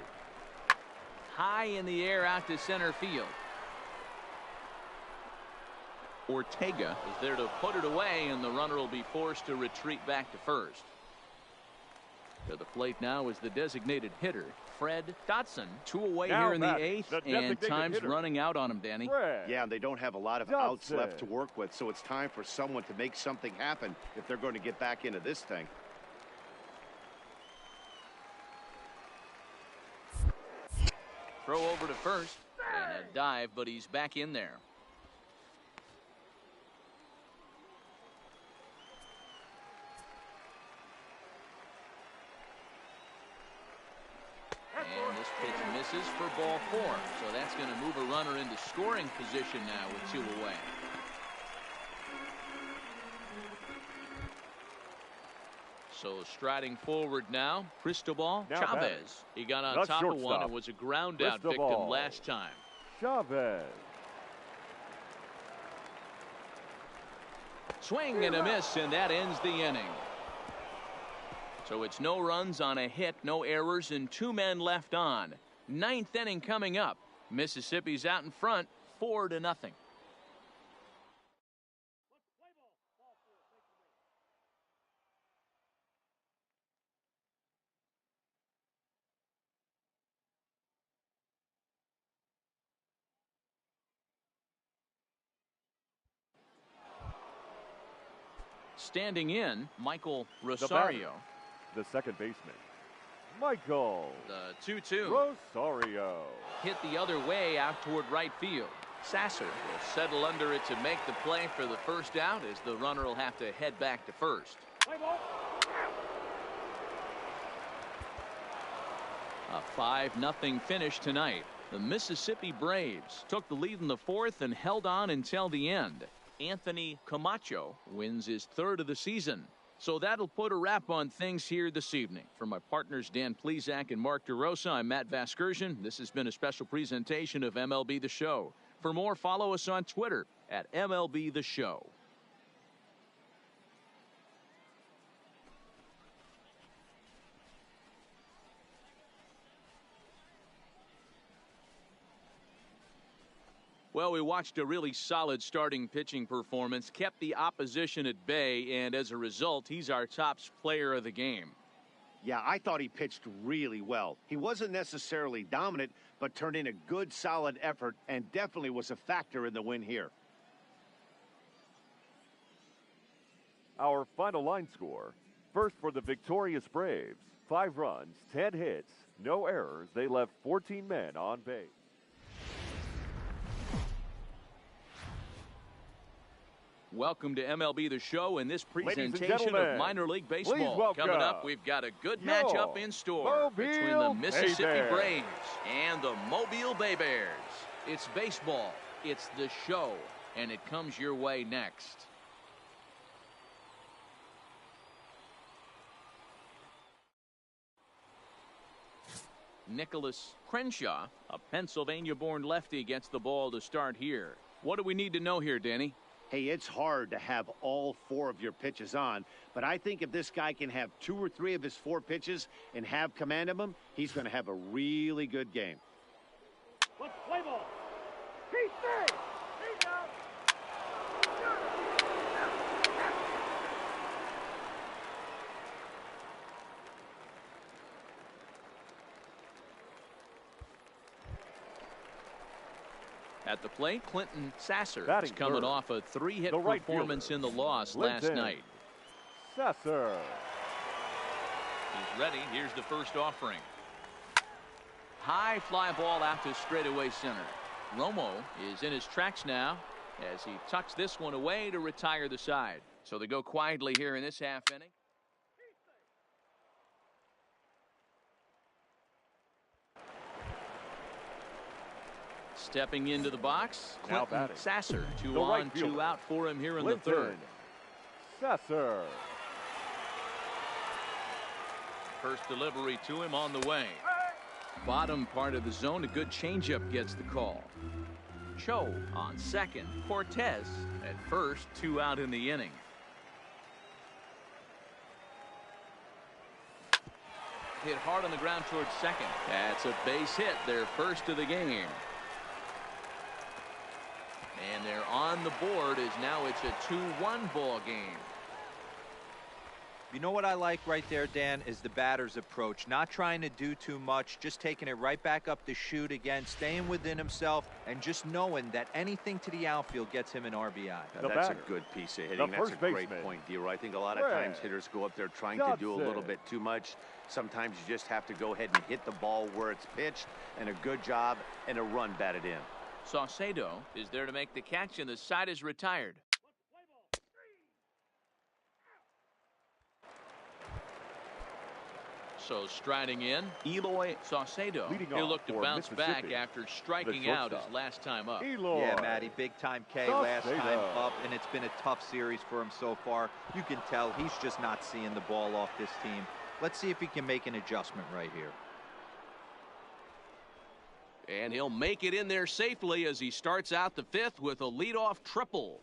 High in the air out to center field. Ortega is there to put it away, and the runner will be forced to retreat back to first. To the plate now is the designated hitter, Fred Dotson. 2 away Now here in the batting, 8th, the and time's hitter, running out on him, Danny. Fred Yeah, and they don't have a lot of Dotson. outs left to work with, so it's time for someone to make something happen if they're going to get back into this thing. Throw over to first, and a dive, but he's back in there. And this pitch misses for ball 4. So that's going to move a runner into scoring position now with 2 away. So striding forward now, Cristobal Chavez. batting. He got on The top of one shortstop, and was a ground out Cristobal victim last time. Chavez. Swing and a miss, and that ends the inning. So it's no runs on a hit, no errors, and 2 men left on. 9th inning coming up. Mississippi's out in front, 4-0. Standing in, Michael Rosario. The second baseman, Michael. The 2-2. Rosario. Hit the other way out toward right field. Sasser will settle under it to make the play for the first out, as the runner will have to head back to first. A 5-0 finish tonight. The Mississippi Braves took the lead in the 4th and held on until the end. Anthony Camacho wins his 3rd of the season. So that'll put a wrap on things here this evening. For my partners Dan Plesac and Mark DeRosa, I'm Matt Vasgersian. This has been a special presentation of MLB The Show. For more, follow us on Twitter at MLB The Show. Well, we watched a really solid starting pitching performance, kept the opposition at bay, and as a result, he's our top player of the game. Yeah, I thought he pitched really well. He wasn't necessarily dominant, but turned in a good, solid effort and definitely was a factor in the win here. Our final line score. First for the victorious Braves. 5 runs, 10 hits, no errors. They left 14 men on base. Welcome to MLB The Show and this presentation of minor league baseball. Coming up, we've got a good matchup in store between the Mississippi Braves and the Mobile Bay Bears. It's baseball, it's the show, and it comes your way next. Nicholas Crenshaw, a Pennsylvania-born lefty, gets the ball to start here. What do we need to know here, Danny? Hey, it's hard to have all 4 of your pitches on, but I think if this guy can have 2 or 3 of his 4 pitches and have command of them, he's going to have a really good game. Let's play ball. Peace. At the plate, Clinton Sasser Batting is coming third. off a 3-hit right performance fielder, in the loss Clinton last night. Sasser. He's ready. Here's the first offering. High fly ball out to straightaway center. Romo is in his tracks now as he tucks this one away to retire the side. So they go quietly here in this half inning. Stepping into the box, Now Clinton batting. Sasser. 2 The right on, fielder, 2 out for him here in Clinton the 3rd. Sasser. First delivery to him on the way. Bottom part of the zone, a good changeup gets the call. Cho on second. Cortez at first, 2 out in the inning. Hit hard on the ground towards second. That's a base hit, their first of the game. And they're on the board as now it's a 2-1 ball game. You know what I like right there, Dan, is the batter's approach. Not trying to do too much, just taking it right back up the chute again, staying within himself, and just knowing that anything to the outfield gets him an RBI. That's a good piece of hitting. That's a great point, D-Roy. I think a lot of times hitters go up there trying to do a little bit too much. Sometimes you just have to go ahead and hit the ball where it's pitched, and a good job and a run batted in. Saucedo is there to make the catch, and the side is retired. So striding in, Eloy Saucedo. He'll look to bounce back after striking out his last time up. Yeah, Matty, big time K last time up, and it's been a tough series for him so far. You can tell he's just not seeing the ball off this team. Let's see if he can make an adjustment right here. And he'll make it in there safely as he starts out the fifth with a leadoff triple.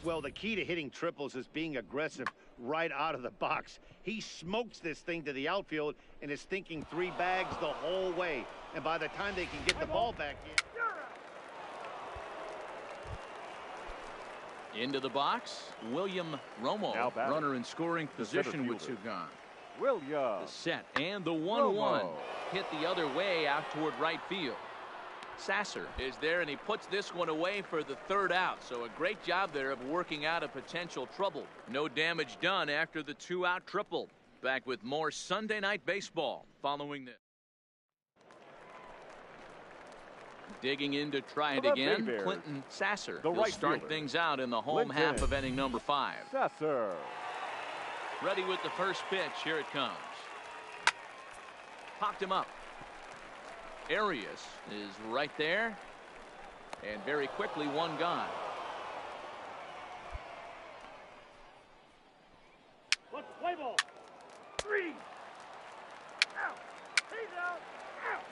Well, the key to hitting triples is being aggressive right out of the box. He smokes this thing to the outfield and is thinking 3 bags the whole way. And by the time they can get the ball back in. Into the box, William Romo, runner in scoring position with 2 gone. The set and the 1-1 hit the other way out toward right field. Sasser is there, and he puts this one away for the 3rd out. So a great job there of working out a potential trouble. No damage done after the 2-out triple. Back with more Sunday Night Baseball following this. Digging in to try it again, Clinton Sasser will start things out in the home half of inning number 5. Sasser. Ready with the first pitch. Here it comes. Popped him up. Arias is right there, and very quickly 1 gone. Let's play ball. 3. Out. He's out. Out.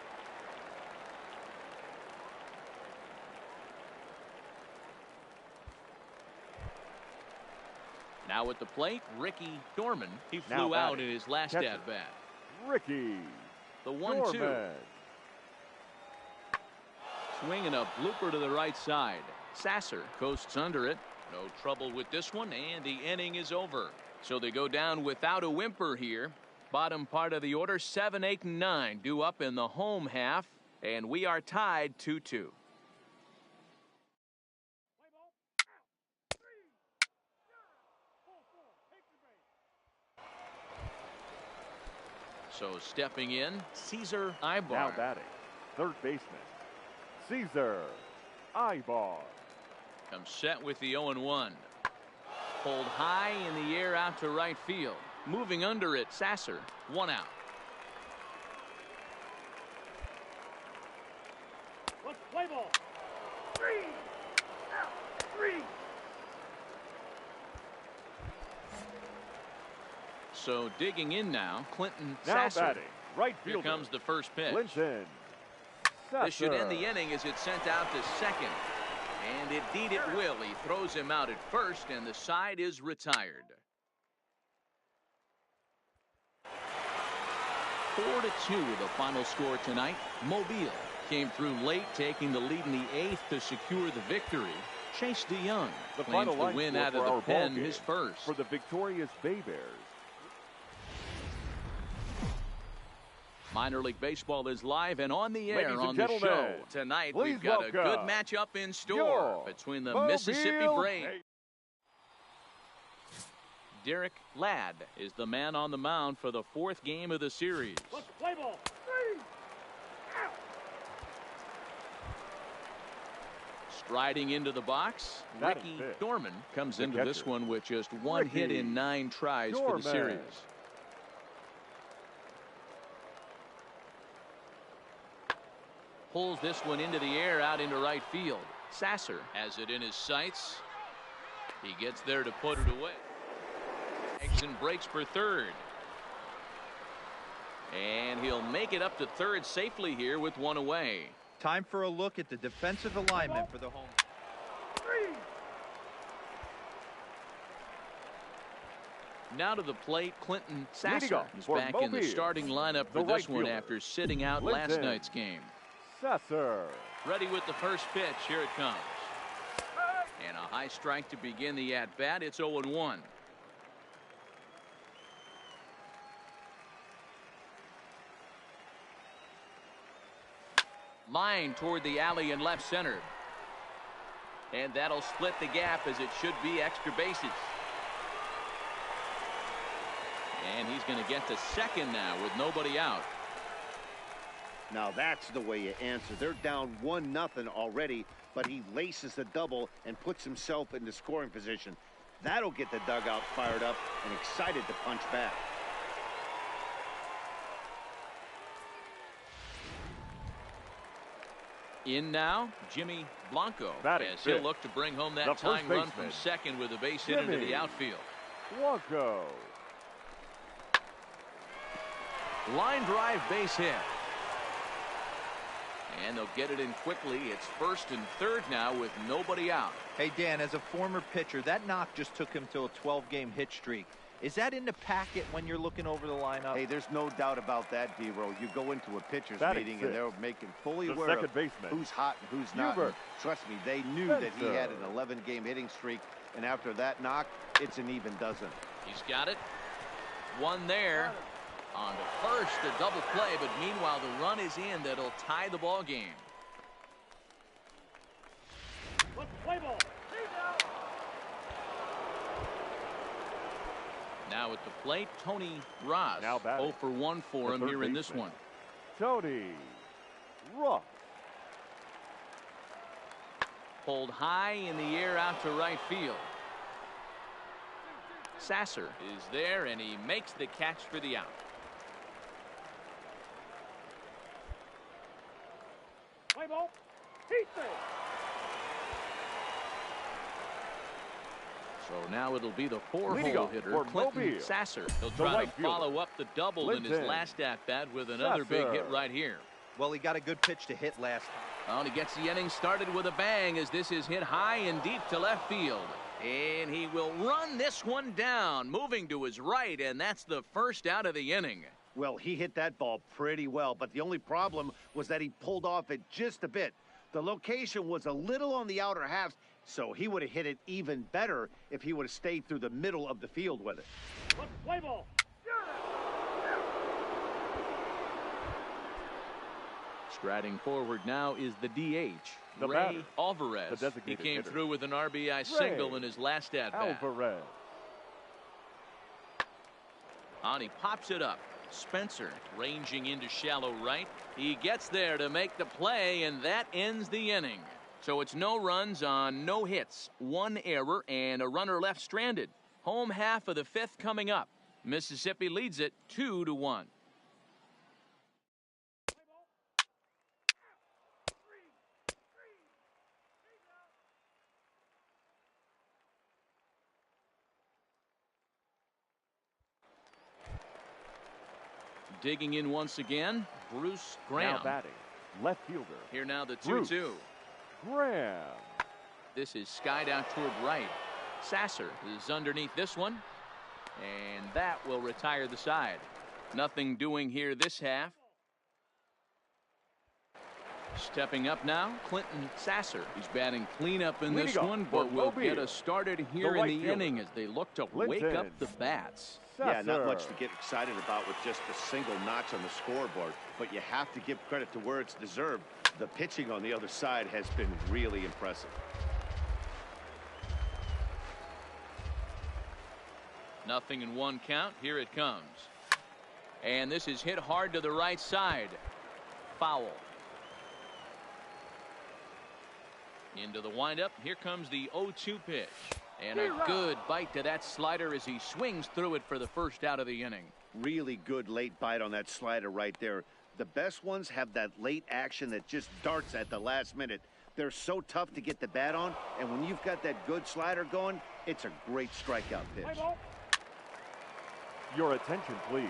Now at the plate, Ricky Dorman. He flew out in his last at bat. Ricky. The 1-2. Swinging a blooper to the right side. Sasser coasts under it. No trouble with this one, and the inning is over. So they go down without a whimper here. Bottom part of the order, 7, 8, and 9 due up in the home half, and we are tied 2-2. So stepping in, Cesar Ibar. Now batting, 3rd baseman, Cesar Ibar. Comes set with the 0-1. Pulled high in the air out to right field. Moving under it, Sasser. 1 out. Let's play ball. 3. Out. 3. So digging in now, Clinton Sasser. Now batting, right fielder. Here comes the first pitch. Clinton Sasser. This should end the inning as it's sent out to second. And indeed it will. He throws him out at first, and the side is retired. 4-2 the final score tonight. Mobile came through late, taking the lead in the 8th to secure the victory. Chase DeYoung claims the win out of the pen, his first. For the victorious Bay Bears. Minor League Baseball is live and on the air on the show. Tonight we've got a good matchup in store between the Mississippi Braves. Derek Ladd is the man on the mound for the 4th game of the series. Let's play ball. 3. Out. Striding into the box, Ricky Dorman comes into this one with just 1 hit in 9 tries for the series. Pulls this one into the air out into right field. Sasser has it in his sights. He gets there to put it away. And breaks for 3rd. And he'll make it up to 3rd safely here with 1 away. Time for a look at the defensive alignment for the home. 3. Now to the plate, Clinton Sasser is back in the starting lineup for this one after sitting out last night's game. Sasser. Ready with the first pitch. Here it comes. And a high strike to begin the at-bat. It's 0-1. Line toward the alley in left center. And that'll split the gap as it should be extra bases. And he's going to get to second now with nobody out. Now that's the way you answer. They're down 1-0 already, but he laces the double and puts himself into scoring position. That'll get the dugout fired up and excited to punch back. In now, Jimmy Blanco, Batting as he'll fifth, look to bring home the that tying first run baseman, from second with a base hit into the outfield. Blanco. Line drive base hit. And they'll get it in quickly. It's first and third now with nobody out. Hey, Dan, as a former pitcher, that knock just took him to a 12-game hit streak. Is that in the packet when you're looking over the lineup? Hey, there's no doubt about that, D-Row. You go into a pitcher's Batting meeting sixth, and they're making fully the aware second of baseman, who's hot and who's not. And trust me, they knew that he had an 11-game hitting streak, and after that knock, it's an even dozen. He's got it. One there. On to first, a double play, but meanwhile the run is in that'll tie the ball game. Let's play ball. Now at the plate, Tony Ross. Now batting, 0 for 1 for him here in this one. Tony Ross. Pulled high in the air out to right field. Sasser is there, and he makes the catch for the out. Play ball. Heat there. So now it'll be the Leading four-hole off hitter, for Clinton Mobile, Sasser. He'll the try right to follow fielder, up the double in his Clinton last at-bat with another big Sasser. hit right here. Well, he got a good pitch to hit last time. Well, he gets the inning started with a bang as this is hit high and deep to left field. And he will run this one down, moving to his right, and that's the first out of the inning. Well, he hit that ball pretty well, but the only problem was that he pulled off it just a bit. The location was a little on the outer half, so he would have hit it even better if he would have stayed through the middle of the field with it. Let's play ball. Striding forward now is the DH, The Ray batter, Alvarez. the He designated came hitter, through with an RBI single in his last at-bat. Alvarez. On, he pops it up. Spencer ranging into shallow right. He gets there to make the play, and that ends the inning. So it's no runs on no hits, one error, and a runner left stranded. Home half of the fifth coming up. Mississippi leads it 2-1. Digging in once again, Bruce Graham. Now batting, left fielder. Here now the 2-2. Bruce Graham. This is skied out toward right. Sasser is underneath this one, and that will retire the side. Nothing doing here this half. Stepping up now, Clinton Sasser. He's batting cleanup in this one, but will get us started here in the inning as they look to wake up the bats. Yeah, not much to get excited about with just a single notch on the scoreboard, but you have to give credit to where it's deserved. The pitching on the other side has been really impressive. Nothing in one count. Here it comes. And this is hit hard to the right side. Foul. Into the windup. Here comes the 0-2 pitch. And a good bite to that slider as he swings through it for the first out of the inning. Really good late bite on that slider right there. The best ones have that late action that just darts at the last minute. They're so tough to get the bat on, and when you've got that good slider going, it's a great strikeout pitch. Your attention, please.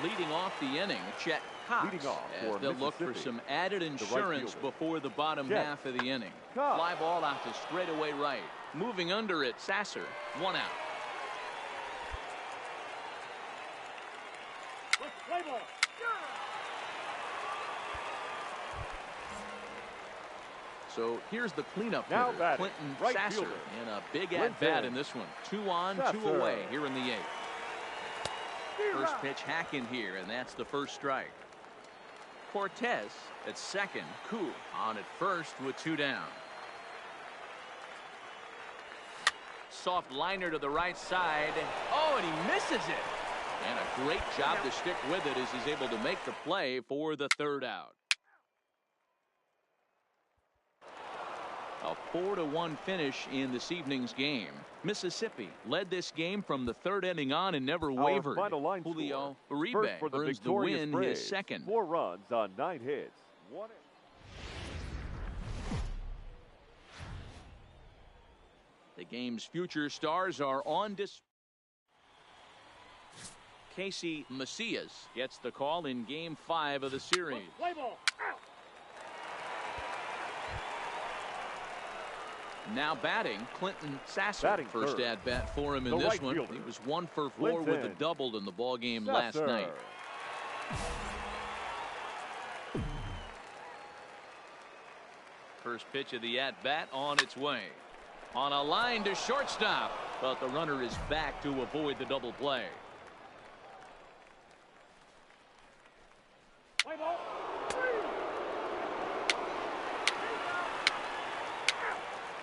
Leading off the inning, Chet Cox, Leading off as for they'll look for some added insurance fielder, before the bottom Chet half of the inning. Cox. Fly ball out to straightaway right. Moving under it, Sasser. 1 out. Let's play ball. So here's the cleanup Now hitter, batting, Clinton right Sasser, fielder, in a big Clinton at-bat in this one. 2 on, 2 Sasser. away here in the 8th. First pitch hack in here, and that's the first strike. Cortez at second. Cool on at first with 2 down. Soft liner to the right side. Oh, and he misses it. And a great job to stick with it as he's able to make the play for the 3rd out. A 4-1 finish in this evening's game. Mississippi led this game from the 3rd inning on and never wavered. Julio Uribe earns the win, his second. 4 runs on 9 hits. The game's future stars are on display. Casey Macias gets the call in Game 5 of the series. Play ball. Now batting, Clinton Sasser. First at bat for him in this one. He was 1 for 4 with a double in the ball game last night. First pitch of the at bat on its way. On a line to shortstop, but the runner is back to avoid the double play. Play ball.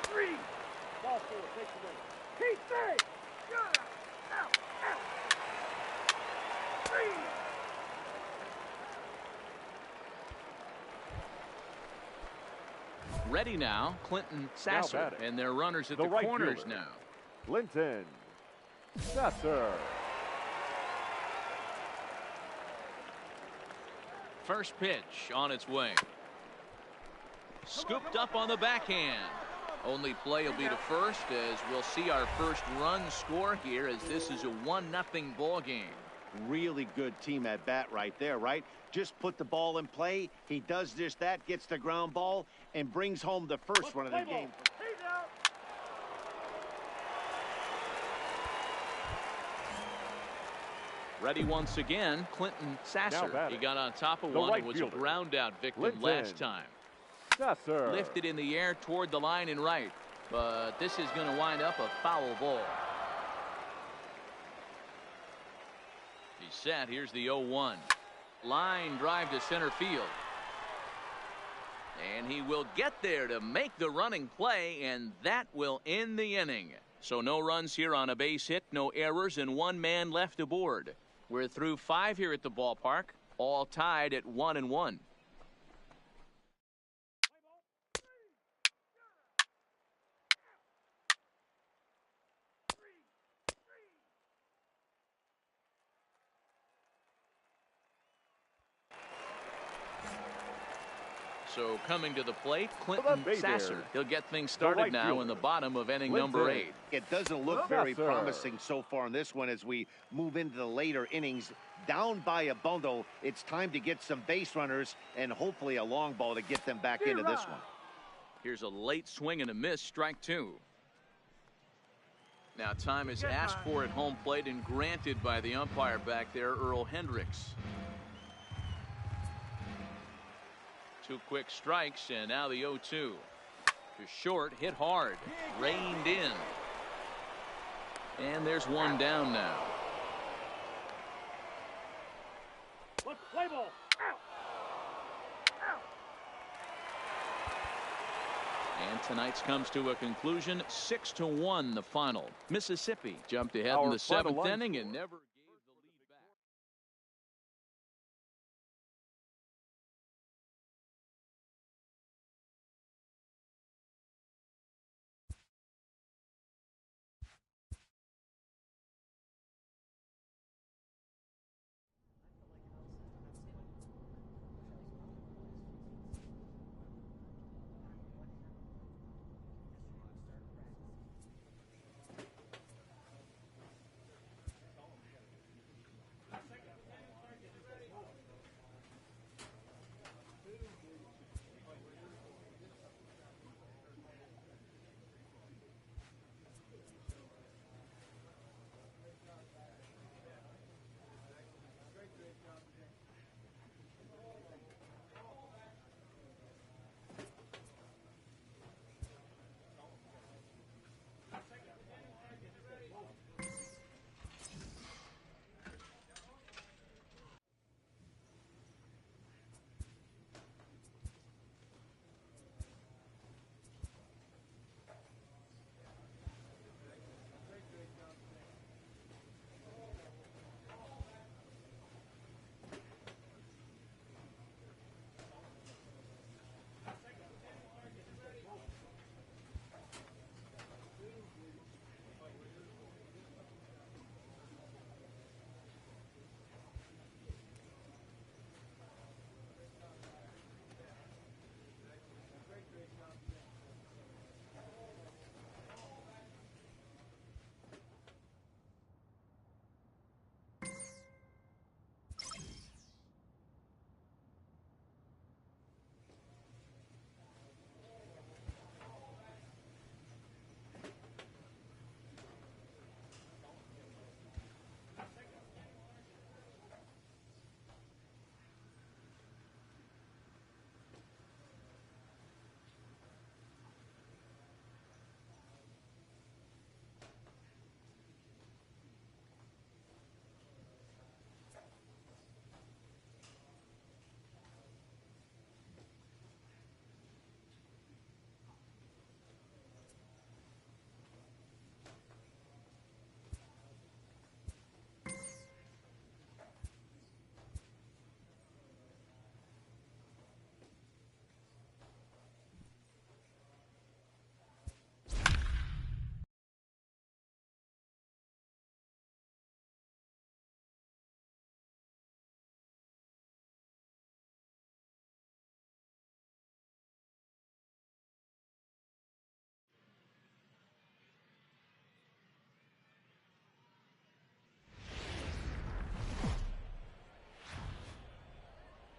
Three. Ball 4 takes away. Keep safe. Out. 3. Ready now, Clinton Sasser, and their runners at the corners now. Clinton Sasser. First pitch on its way. Scooped up on the backhand. Only play will be to first, as we'll see our first run score here, as this is a 1-0 ball game. Really good team at bat right there, right? Just put the ball in play. He does just that, gets the ground ball, and brings home the first run of the game. Ready once again, Clinton Sasser. He got on top of one and was a ground out victim last time. Sasser. Lifted in the air toward the line and right, but this is going to wind up a foul ball. He's set. Here's the 0-1. Line drive to center field. And he will get there to make the running play, and that will end the inning. So no runs here on a base hit, no errors, and 1 man left aboard. We're through 5 here at the ballpark, all tied at 1-1. So coming to the plate, Clinton Sasser. He'll get things started now in the bottom of inning number 8. It doesn't look very promising so far in this one as we move into the later innings. Down by a bundle, it's time to get some base runners and hopefully a long ball to get them back into this one. Here's a late swing and a miss, strike 2. Now time is asked for at home plate and granted by the umpire back there, Earl Hendricks. 2 quick strikes, and now the 0-2. To short, hit hard, reined in. And there's 1 down now. Let's play ball. And tonight's comes to a conclusion, 6-1 the final. Mississippi jumped ahead in the 7th inning and never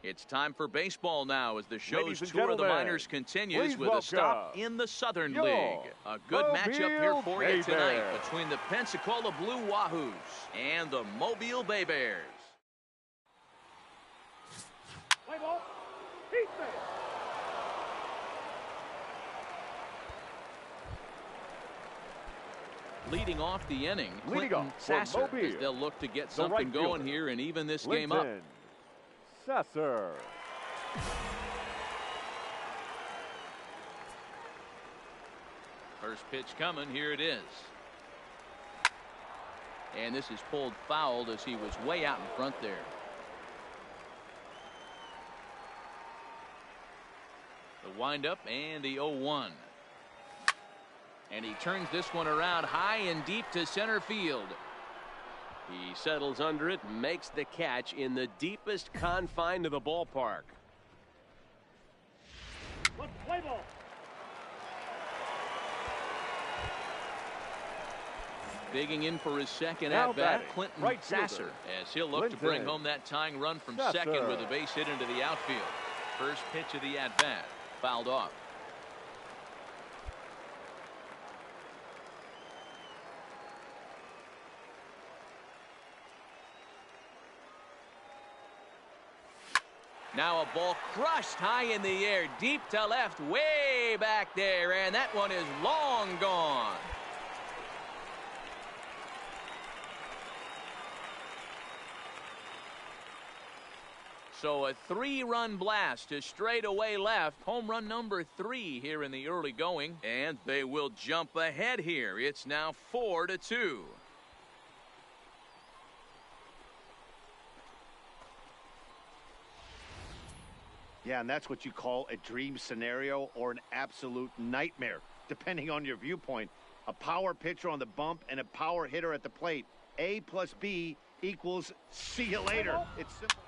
It's time for baseball now as the show's Ladies and tour of the gentlemen, minors continues please with a stop welcome in the Southern your League. A good matchup here for you Bay tonight Bears. between the Pensacola Blue Wahoos and the Mobile Bay Bears. Play ball. Heat there. Leading off the inning, Leading Clinton off for Sasser, Mobile, as they'll look to get the something right going fielder, here and even this game up. Clinton Sasser. First pitch coming, here it is. And this is pulled foul as he was way out in front there. The windup and the 0-1. And he turns this one around high and deep to center field. He settles under it, makes the catch in the deepest confine of the ballpark. Let's play ball. Digging in for his second Now at-bat, batting, Clinton right Sasser, fielder, as he'll look to bring Clinton home that tying run from Sasser. second with a base hit into the outfield. First pitch of the at-bat, fouled off. Now a ball crushed high in the air, deep to left, way back there, and that one is long gone. So a 3-run blast to straightaway left. Home run number 3 here in the early going. And they will jump ahead here. It's now 4-2. Yeah, and that's what you call a dream scenario or an absolute nightmare, depending on your viewpoint. A power pitcher on the bump and a power hitter at the plate. A plus B equals see you later. It's simple.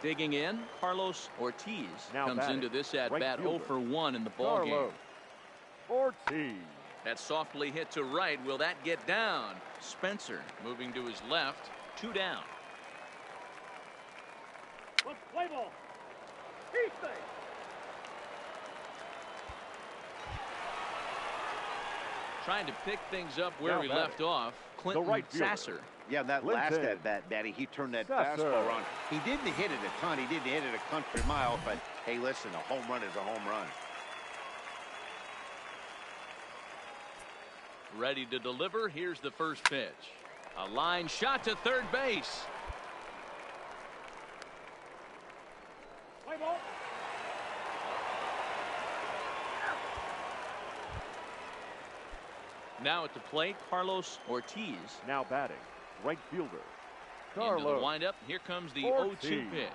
Digging in, Carlos Ortiz Now comes batting, into this at-bat right 0 fielder, for 1 in the ball game. Carlos Ortiz. That softly hit to right. Will that get down? Spencer moving to his left. 2 down. Let's play ball. Heat there. Trying to pick things up where Now we batting, left off. Clinton right fielder. Sasser. Yeah, that Clinton last at-bat, Daddy, he turned that Sasser. fastball around. He didn't hit it a ton. He didn't hit it a country mile, but hey, listen, a home run is a home run. Ready to deliver. Here's the first pitch. A line shot to third base. Play ball. Now at the plate, Carlos Ortiz. Now batting, right fielder, Into the Carlos windup. Here comes the Ortiz. 0-2 pitch.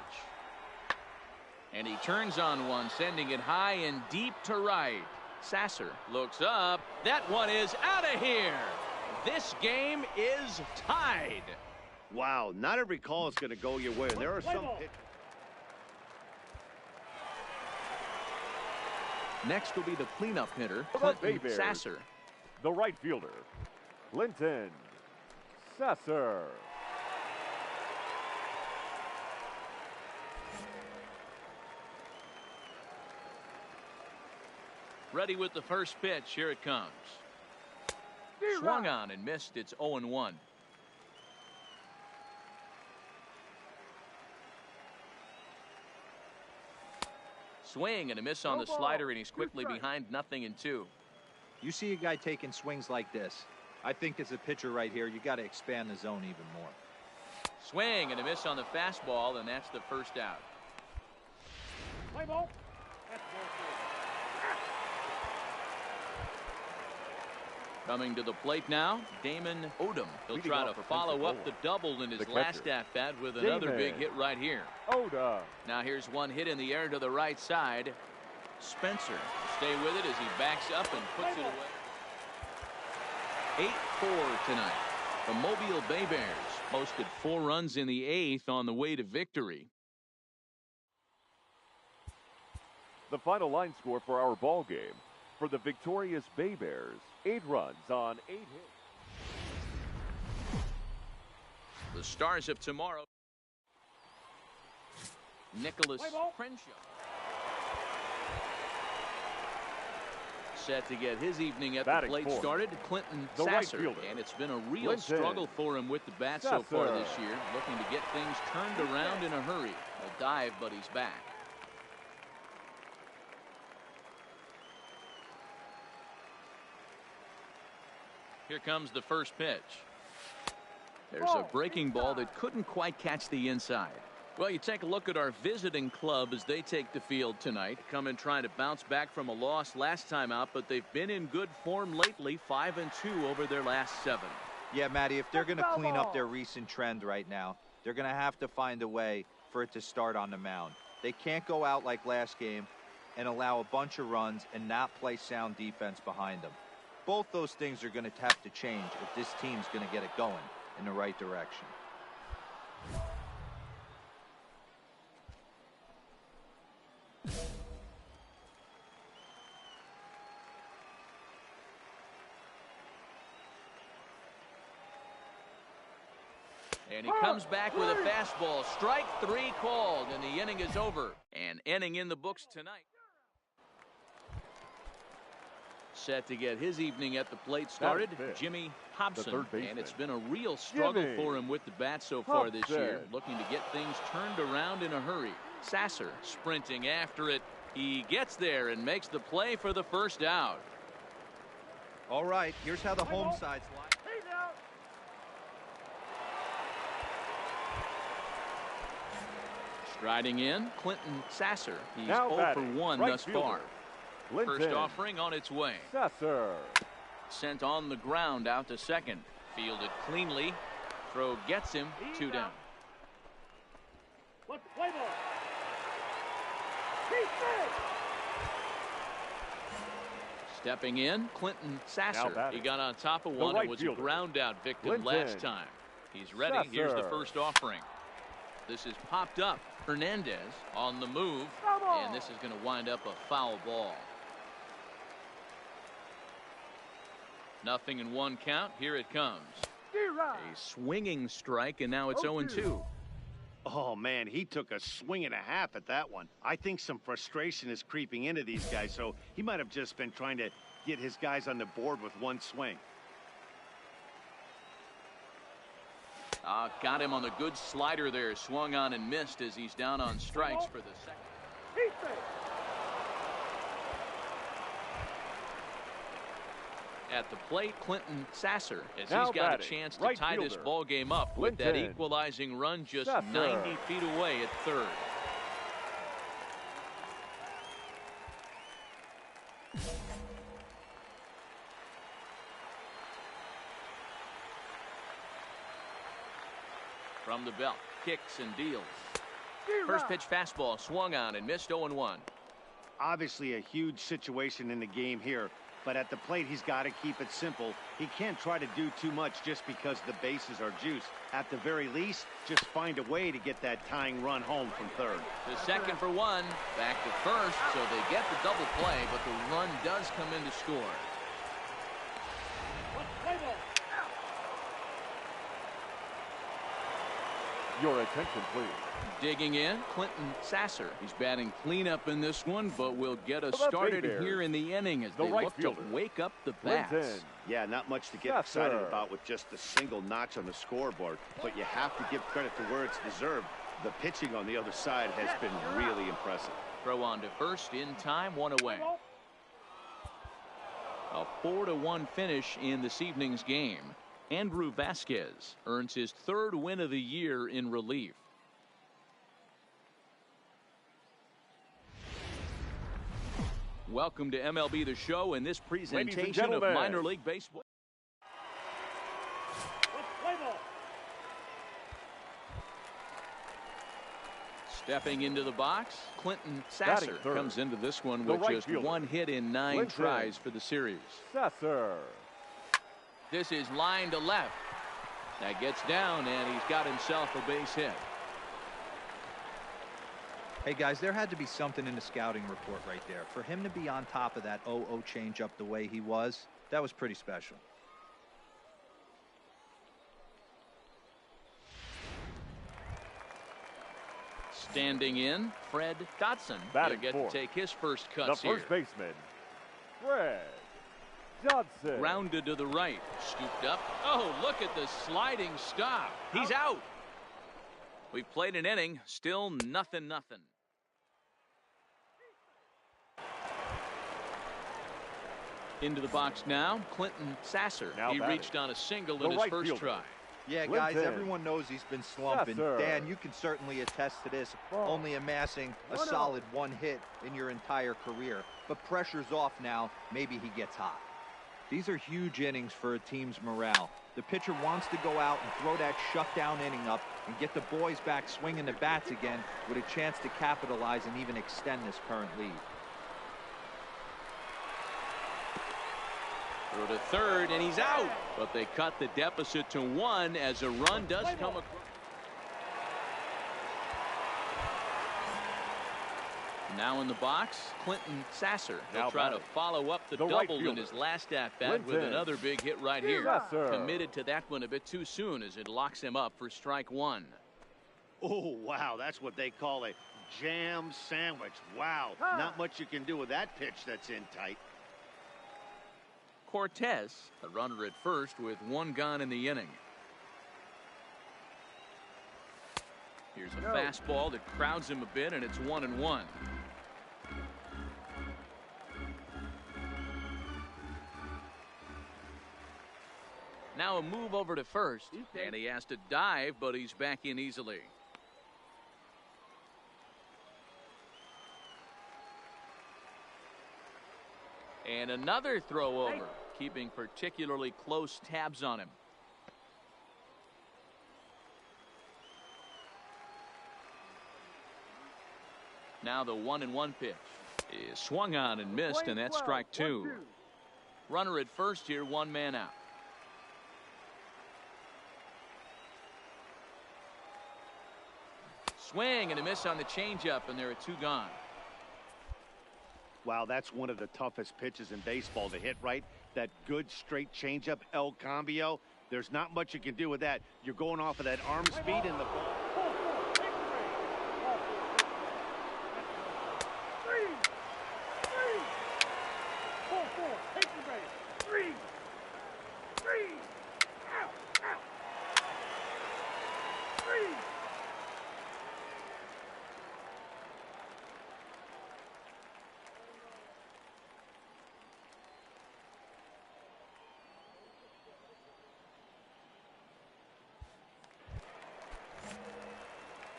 And he turns on one, sending it high and deep to right. Sasser looks up. That one is out of here. This game is tied. Wow, not every call is going to go your way. There are some pitches. Next will be the cleanup hitter, The Clinton Bay Bears. Sasser. the right fielder, Clinton Sasser. Ready with the first pitch. Here it comes. Swung on and missed. It's 0-1. Swing and a miss on the slider, and he's quickly behind 0-2. You see a guy taking swings like this. I think as a pitcher right here, you got to expand the zone even more. Swing and a miss on the fastball, and that's the first out. Play ball. That's ball four. Coming to the plate now, Damon Odom. He'll Leading try off to for follow up Pensacola, the double in his the last catcher, at-bat with another Damon big hit right here. Oda. Now here's one hit in the air to the right side. Spencer will stay with it as he backs up and puts it away. 8-4 tonight. The Mobile Bay Bears posted 4 runs in the 8th on the way to victory. The final line score for our ball game. For the victorious Bay Bears, 8 runs on 8 hits. The stars of tomorrow. Nicholas Crenshaw. Set to get his evening at the plate started. Clinton Sasser. And it's been a real struggle for him with the bat so far this year. Looking to get things turned around in a hurry. A dive, but he's back. Here comes the first pitch. There's a breaking ball that couldn't quite catch the inside. Well, you take a look at our visiting club as they take the field tonight. Come in trying to bounce back from a loss last time out, but they've been in good form lately, 5-2 over their last 7. Yeah, Matty, if they're going to clean up their recent trend right now, they're going to have to find a way for it to start on the mound. They can't go out like last game and allow a bunch of runs and not play sound defense behind them. Both those things are going to have to change if this team's going to get it going in the right direction. And he comes back with a fastball. Strike 3 called, and the inning is over. An inning in the books tonight. Set to get his evening at the plate started, Jimmy Hobson. And it's been a real struggle for him with the bat so far this year. Looking to get things turned around in a hurry. Sasser sprinting after it. He gets there and makes the play for the first out. All right, here's how the home side's line. Striding in, Clinton Sasser. He's 0 for 1 thus far. First offering on its way. Sasser. Sent on the ground out to second. Fielded cleanly. Throw gets him 2 down. Let's play ball. Stepping in, Clinton Sasser. He got on top of one. It was a ground out victim last time. He's ready. Here's the first offering. This is popped up. Hernandez on the move. And this is going to wind up a foul ball. 0-1 count. Here it comes. A swinging strike, and now it's 0-2. Oh, man, he took a swing and a half at that one. I think some frustration is creeping into these guys, so he might have just been trying to get his guys on the board with one swing. Got him on the good slider there. Swung on and missed as he's down on strikes for the second. At the plate, Clinton Sasser, as he's got a chance to tie this ball game up with that equalizing run just 90 feet away at third. From the belt, kicks and deals. First pitch fastball swung on and missed 0-1. Obviously a huge situation in the game here, but at the plate he's got to keep it simple. He can't try to do too much just because the bases are juiced. At the very least, just find a way to get that tying run home from third. The second for 1, back to first, so they get the double play, but the run does come in to score. Your attention, please. Digging in, Clinton Sasser. He's batting cleanup in this one, but will get us started here in the inning as they look to wake up the bats. Yeah, not much to get excited about with just a single notch on the scoreboard, but you have to give credit to where it's deserved. The pitching on the other side has been really impressive. Throw on to first in time, 1 away. A 4-1 finish in this evening's game. Andrew Vasquez earns his 3rd win of the year in relief. Welcome to MLB The Show and this presentation of minor league baseball. Stepping into the box, Clinton Sasser comes into this one with just 1 hit in 9 tries for the series. Sasser. This is line to left. That gets down, and he's got himself a base hit. Hey, guys, there had to be something in the scouting report right there. For him to be on top of that 0-0 changeup the way he was, that was pretty special. Standing in, Fred Dotson. He'll get to take his first cuts here. The first baseman, Fred Johnson. Rounded to the right, scooped up. Oh, look at the sliding stop. He's out. We've played an inning, still nothing. Into the box now, Clinton Sasser. He reached on a single in his first try. Yeah, guys, everyone knows he's been slumping. Dan, you can certainly attest to this, only amassing a solid 1 hit in your entire career. But pressure's off now. Maybe he gets hot. These are huge innings for a team's morale. The pitcher wants to go out and throw that shutdown inning up and get the boys back swinging the bats again with a chance to capitalize and even extend this current lead. Through to third, and he's out. But they cut the deficit to 1 as a run does come across. Now in the box, Clinton Sasser. He'll try to follow up the double in his last at-bat with another big hit right here. Committed to that one a bit too soon as it locks him up for strike 1. Oh, wow, that's what they call a jam sandwich. Wow, not much you can do with that pitch that's in tight. Cortez, the runner at first with 1 gone in the inning. Here's a fastball that crowds him a bit, and it's 1-1. Now a move over to first, and he has to dive, but he's back in easily. And another throw over, keeping particularly close tabs on him. Now the 1-1 pitch is swung on and missed, and that's strike 2. Runner at first here, 1 man out. Swing and a miss on the changeup, and there are 2 gone. Wow, that's one of the toughest pitches in baseball to hit right. That good straight changeup, El Cambio. There's not much you can do with that. You're going off of that arm speed and the ball.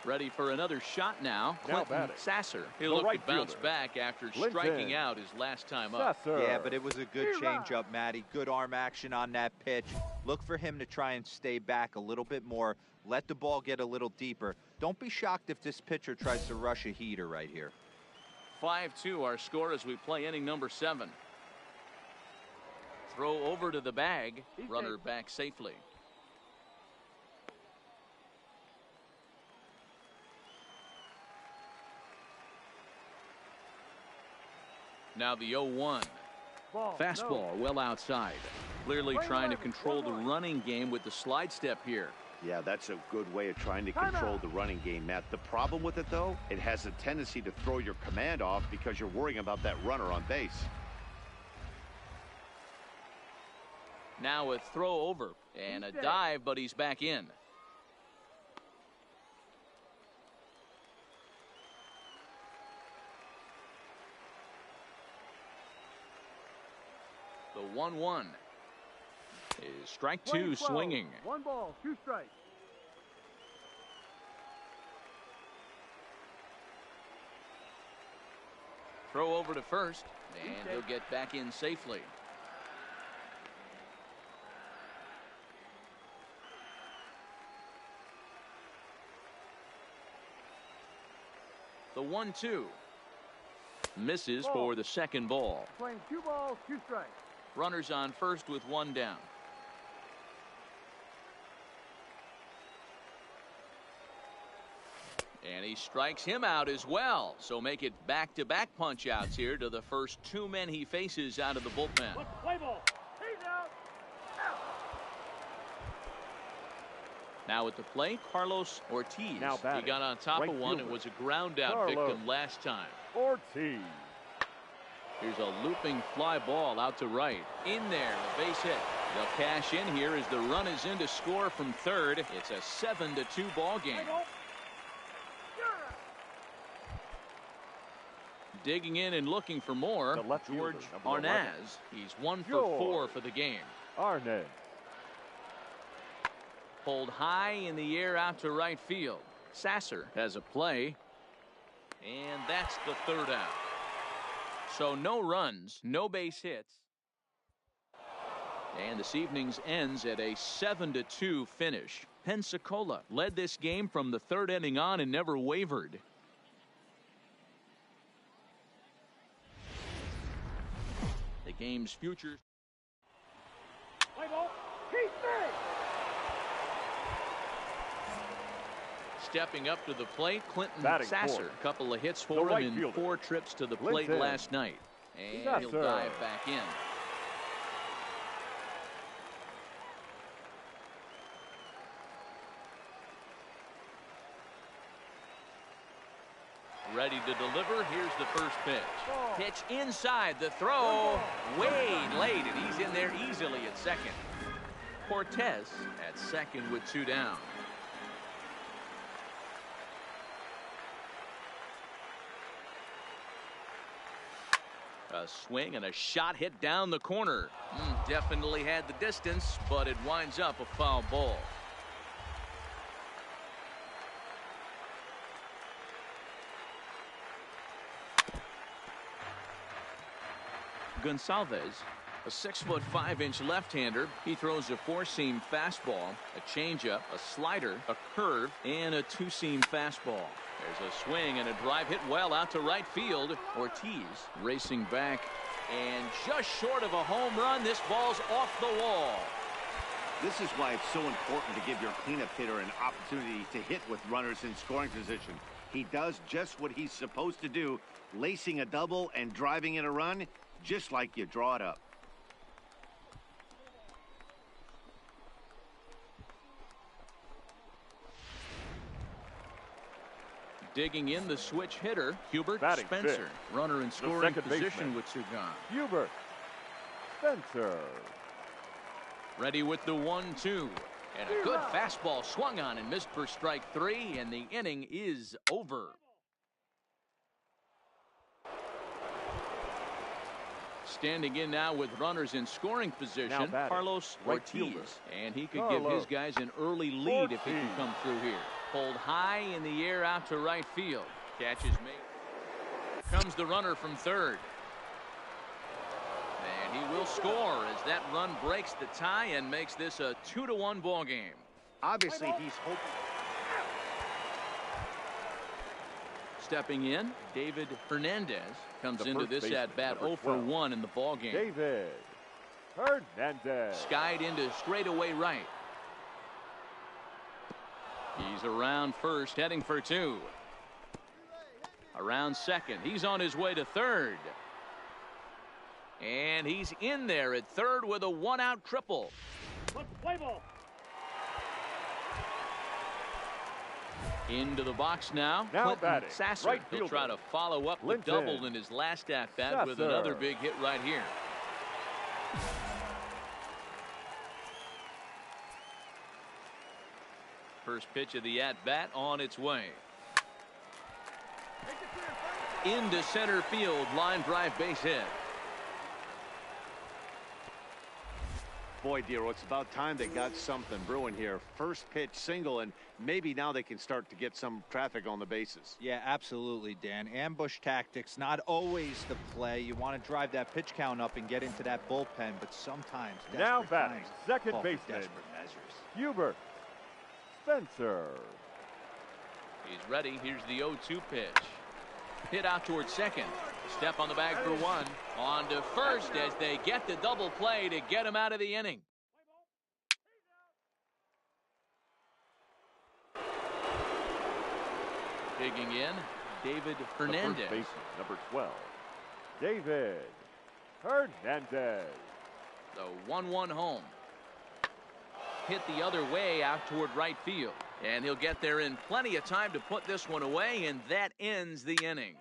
Ready for another shot now. Clinton Sasser. He'll look to bounce back after striking out his last time up. Yeah, but it was a good changeup, Matty. Good arm action on that pitch. Look for him to try and stay back a little bit more. Let the ball get a little deeper. Don't be shocked if this pitcher tries to rush a heater right here. 5-2 our score as we play inning number 7. Throw over to the bag. Runner back safely. Now the 0-1. Fastball well outside. Clearly trying to control the running game with the slide step here. Yeah, that's a good way of trying to control the running game, Matt. The problem with it, though, it has a tendency to throw your command off because you're worrying about that runner on base. Now a throw over and a dive, but he's back in. The 1-1 is strike 2 swinging. 1 ball, 2 strikes. Throw over to first, and he'll get back in safely. The 1-2 misses for the second ball. Playing 2 balls, 2 strikes. Runners on first with 1 down. And he strikes him out as well. So make it back-to-back punch-outs here to the first 2 men he faces out of the bullpen. Play ball. He's out. Now at the plate, Carlos Ortiz. Now batting, He got on top right of one. fielder, It was a ground out Carlos victim last time. Ortiz. Here's a looping fly ball out to right. In there, the base hit. They'll cash in here as the run is in to score from third. It's a 7-2 ball game. Digging in and looking for more, The left George fielder, number 11. Arnaz. He's 1 for 4 for the game. Arnaz. Pulled high in the air out to right field. Sasser has a play. And that's the third out. So no runs, no base hits. And this evening's ends at a 7-2 finish. Pensacola led this game from the third inning on and never wavered. The game's future. Play ball. Keep big. Stepping up to the plate, Clinton Batting Sasser. fourth. A couple of hits The for right him in fielder, 4 trips to the plate Clinton last night. And he'll Sasser. dive back in. Ready to deliver. Here's the first pitch. Pitch inside. The throw way late, and he's in there easily at second. Cortez at second with 2 down. A swing and a shot hit down the corner. Definitely had the distance, but it winds up a foul ball. Gonsalves, a 6'5" left-hander. He throws a 4-seam fastball, a changeup, a slider, a curve, and a 2-seam fastball. There's a swing and a drive hit well out to right field. Ortiz racing back and just short of a home run. This ball's off the wall. This is why it's so important to give your cleanup hitter an opportunity to hit with runners in scoring position. He does just what he's supposed to do, lacing a double and driving in a run, just like you draw it up. Digging in, the switch hitter, Hubert Batting Spencer. fifth. Runner in scoring second position baseman, with 2 gone. Hubert Spencer. Ready with the 1-2. And a good fastball swung on and missed for strike 3, and the inning is over. Standing in now with runners in scoring position, Carlos Ortiz. And he could give his guys an early lead if he can come through here. Pulled high in the air out to right field. Catch is made. Comes the runner from third. And he will score as that run breaks the tie and makes this a 2-1 ball game. Obviously, he's hoping. Stepping in, David Hernandez comes into this at bat 0 for 1 in the ball game. David Hernandez. Skied into straightaway right. He's around first, heading for 2. Around second. He's on his way to third. And he's in there at third with a 1-out triple. Play ball. Into the box now. Now Clinton batting, Sasser. right He'll fielder, try to follow up the Clinton double in his last at-bat with Sasser. another big hit right here. First pitch of the at-bat on its way. Into center field, line drive base hit. Boy, Dero, it's about time they got something brewing here. First pitch single, and maybe now they can start to get some traffic on the bases. Yeah, absolutely, Dan. Ambush tactics, not always the play. You want to drive that pitch count up and get into that bullpen, but sometimes Now desperate batting, times second call for baseman, desperate measures. Hubert Spencer. He's ready. Here's the 0-2 pitch. Hit out towards second. Step on the bag for 1. On to first as they get the double play to get him out of the inning. Digging in, David Hernandez. The first baseman, number 12, David Hernandez. The 1-1 home. hit the other way out toward right field. And he'll get there in plenty of time to put this one away, and that ends the inning.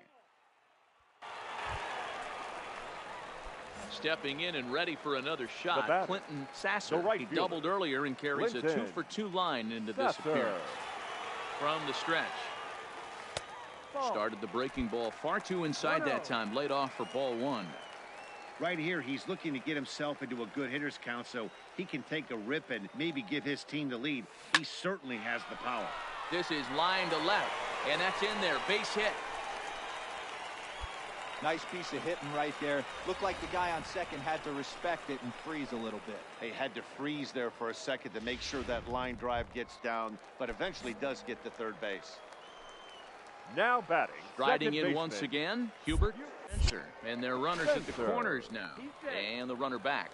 Stepping in and ready for another shot, Clinton Sasser. He doubled earlier and carries a 2-for-2 line into this appearance. From the stretch. Started the breaking ball far too inside that time. Laid off for ball one. Right here, he's looking to get himself into a good hitter's count so he can take a rip and maybe give his team the lead. He certainly has the power. This is line to left, and that's in there. Base hit. Nice piece of hitting right there. Looked like the guy on second had to respect it and freeze a little bit. He had to freeze there for a second to make sure that line drive gets down, but eventually does get to third base. Now batting. Riding in once again, Hubert Spencer. And their runners at the corners now. And the runner back.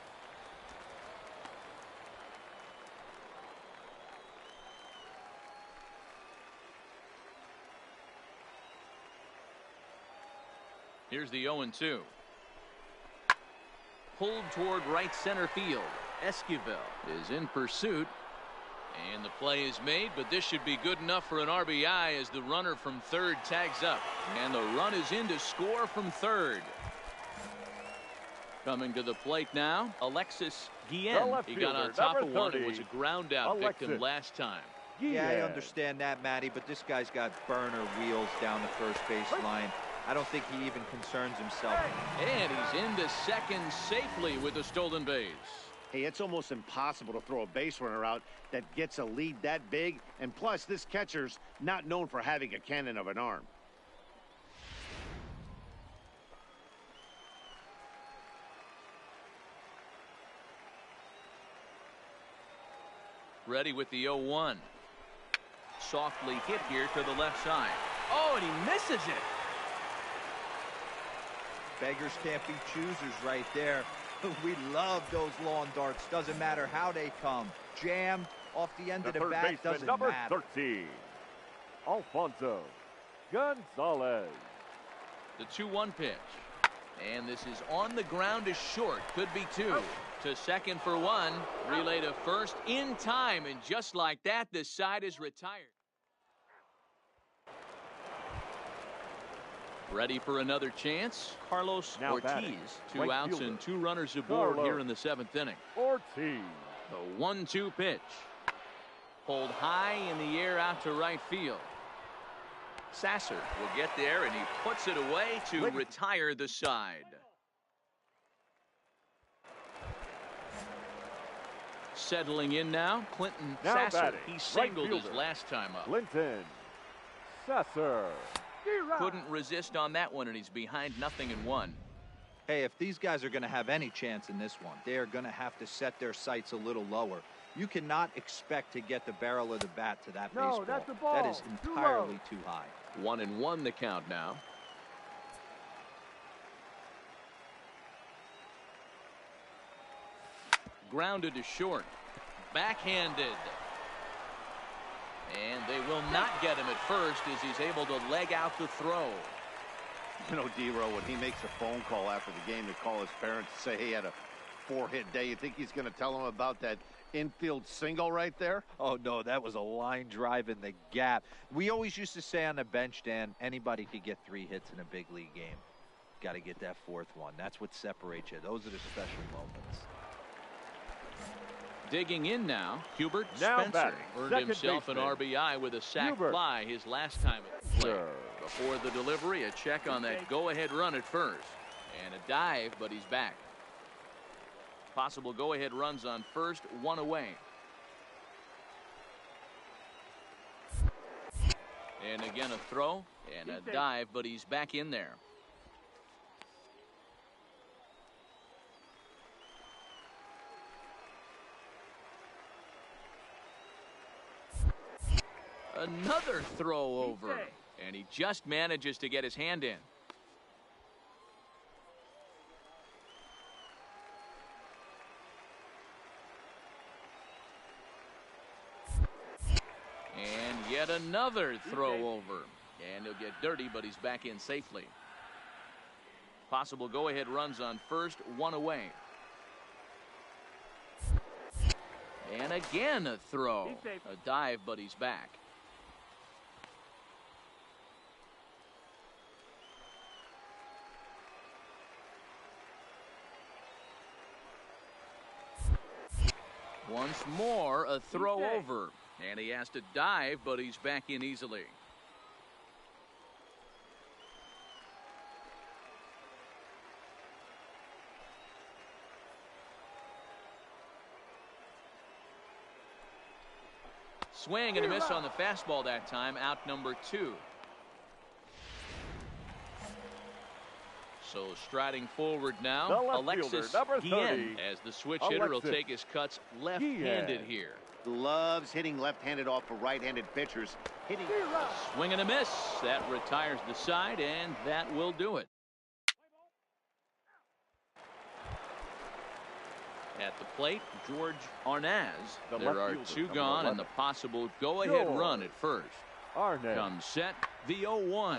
Here's the 0-2. Pulled toward right center field. Esquivel is in pursuit. And the play is made, but this should be good enough for an RBI as the runner from third tags up. And the run is in to score from third. Coming to the plate now, Alexis Guillen. He got on top of one. It was a ground out victim last time. Yeah, I understand that, Matty, but this guy's got burner wheels down the first base line. I don't think he even concerns himself. And he's into second safely with a stolen base. Hey, it's almost impossible to throw a base runner out that gets a lead that big. And plus, this catcher's not known for having a cannon of an arm. Ready with the 0-1. Softly hit here to the left side. Oh, and he misses it. Beggars can't be choosers right there. We love those lawn darts. Doesn't matter how they come. Jammed off the end of the bat, doesn't number matter. 13, Alfonso Gonzalez. The 2-1 pitch. And this is on the ground is short. Could be two. To second for one. Relay to first in time. And just like that, this side is retired. Ready for another chance. Carlos Ortiz. 2 outs and 2 runners aboard here in the 7th inning. Ortiz. The 1-2 pitch. Pulled high in the air out to right field. Sasser will get there, and he puts it away to retire the side. Settling in now, Clinton Sasser. He singled his last time up. Clinton Sasser. Couldn't resist on that one, and he's behind 0-1. Hey, if these guys are going to have any chance in this one, they are going to have to set their sights a little lower. You cannot expect to get the barrel of the bat to that baseball. That's the ball. That is entirely too high. 1-1 the count now. Grounded to short. Backhanded. And they will not get him at first as he's able to leg out the throw. You know, D-Row, when he makes a phone call after the game to call his parents to say he had a 4-hit day, you think he's going to tell them about that infield single right there? Oh, no, that was a line drive in the gap. We always used to say on the bench, Dan, anybody could get 3 hits in a big league game. Got to get that 4th one. That's what separates you. Those are the special moments. Digging in now, Hubert Spencer earned himself an RBI with a sac fly his last time at the plate. Before the delivery, a check on that go-ahead run at first. And a dive, but he's back. Possible go-ahead runs on first, 1 away. And again a throw and a dive, but he's back in there. Another throw over, and he just manages to get his hand in. And yet another throw over, and he'll get dirty, but he's back in safely. Possible go-ahead runs on first, 1 away. And again a throw. A dive, but he's back. Once more, a throw over. And he has to dive, but he's back in easily. Swing and a miss on the fastball that time. Out number 2. So striding forward now, Alexis Guillen, as the switch hitter will take his cuts left-handed here. Loves hitting left-handed off of right-handed pitchers. Hitting swing and a miss. That retires the side, and that will do it. At the plate, George Arnaz. There are 2 gone, and the possible go-ahead run at first. Comes set, the 0-1.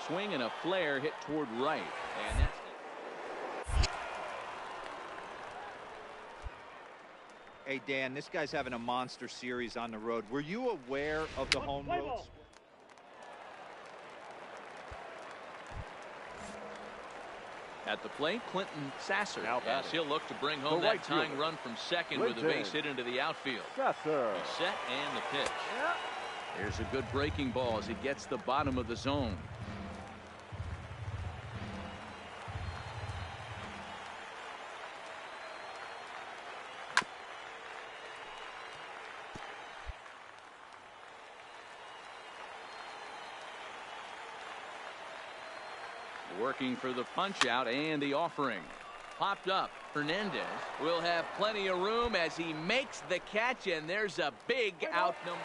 Swing and a flare hit toward right. And that's it. Hey, Dan, this guy's having a monster series on the road. Were you aware of the home road? At the plate, Clinton Sasser. Yes, he'll look to bring home that tying run from second with a base hit into the outfield. Sasser. He's set and the pitch. There's a good breaking ball as he gets the bottom of the zone. Working for the punch out and the offering. Popped up. Hernandez will have plenty of room as he makes the catch, and there's a big out number.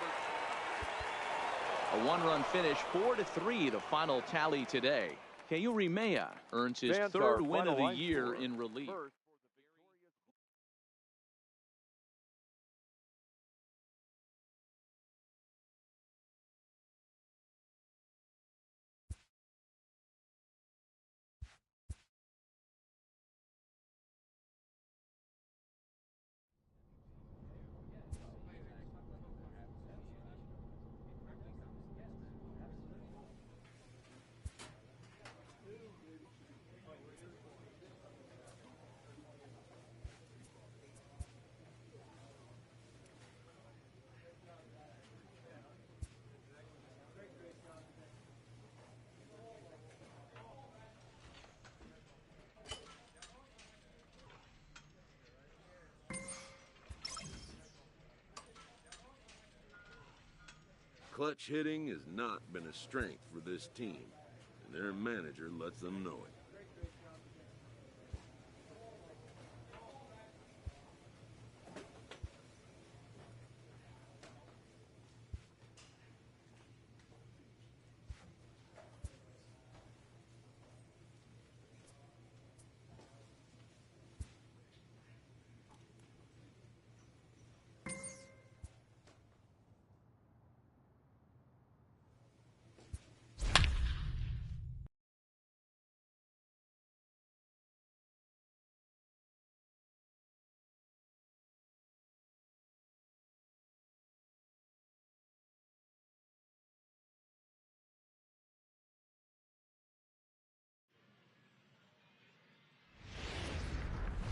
A 1-run finish, 4-3, the final tally today. Keyuri Maya earns his 3rd win of the year in relief. Clutch hitting has not been a strength for this team, and their manager lets them know it.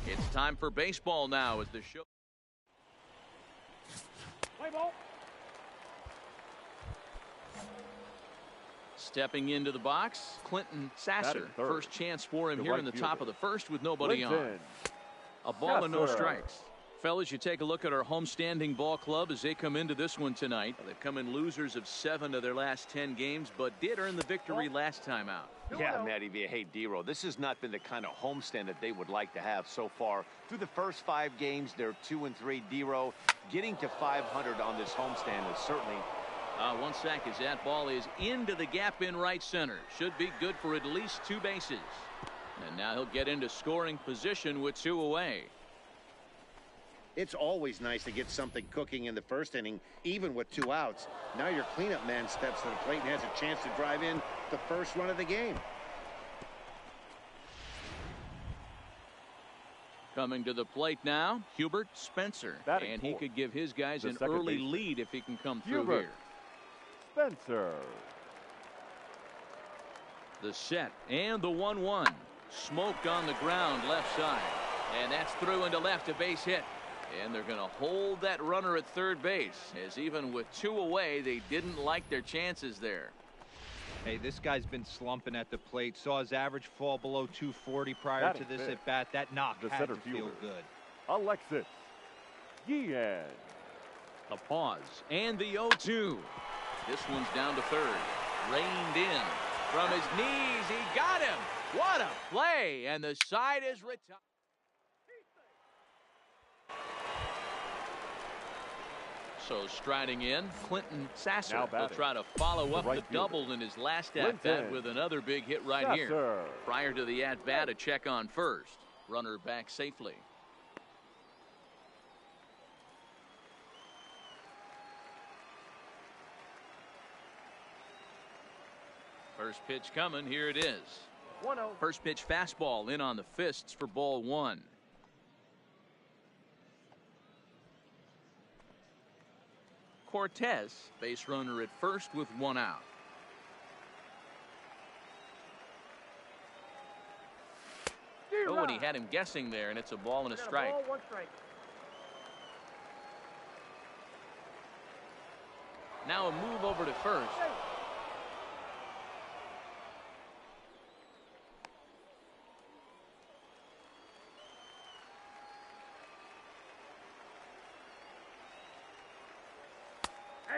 It's time for baseball now as the show. Play ball. Stepping into the box, Clinton Sasser. First chance for him here in the top of the first with nobody on. A ball and no strikes. Fellas, you take a look at our homestanding ball club as they come into this one tonight. They've come in losers of 7 of their last 10 games, but did earn the victory last time out. Yeah, Matty V. Hey, D-Row, this has not been the kind of homestand that they would like to have so far. Through the first 5 games, they're 2-3. D-Row getting to 500 on this homestand is certainly. One sack as that ball is into the gap in right center. Should be good for at least 2 bases. And now he'll get into scoring position with 2 away. It's always nice to get something cooking in the first inning, even with 2 outs. Now your cleanup man steps to the plate and has a chance to drive in the first run of the game. Coming to the plate now, Hubert Spencer. Batting and he fourth, could give his guys the an second early baseman, lead if he can come through Hubert here. Spencer. The set and the 1-1. Smoked on the ground left side. And that's through into left, a base hit. And they're going to hold that runner at third base, as even with 2 away, they didn't like their chances there. Hey, this guy's been slumping at the plate. Saw his average fall below 240 prior to this at bat. That knock had to feel good. Alexis Guillen. A pause and the 0-2. This one's down to third. Reined in from his knees. He got him. What a play! And the side is retired. So striding in, Clinton Sasser will try to follow up the double in his last at-bat with another big hit right here. Prior to the at-bat, a check on first. Runner back safely. First pitch coming. Here it is. 1-0. First pitch fastball in on the fists for ball 1. Cortez, base runner at first with 1 out. Oh, and he had him guessing there, and it's a ball and a strike. Ball, 1 strike. Now a move over to first.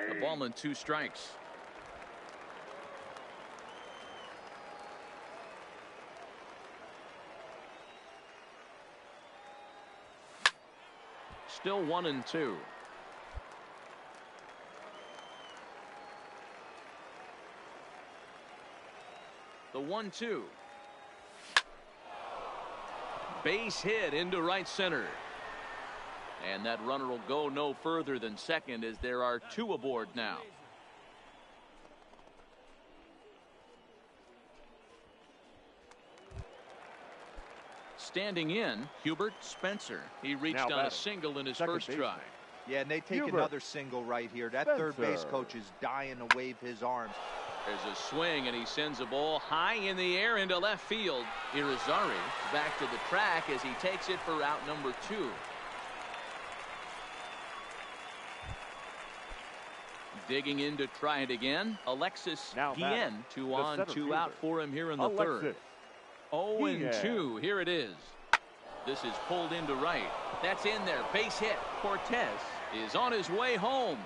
The ball and 2 strikes. Still 1-2. The 1-2. Base hit into right center. And that runner will go no further than second, as there are 2 aboard now. Standing in, Hubert Spencer. He reached on a single in his first try. Yeah, and they take another single right here. That third base coach is dying to wave his arms. There's a swing, and he sends a ball high in the air into left field. Irizarry back to the track as he takes it for out number 2. Digging in to try it again. Alexis Guillen, 2 on, 2 out for him here in the third. 0-2. Here it is. This is pulled into right. That's in there. Base hit. Cortez is on his way home.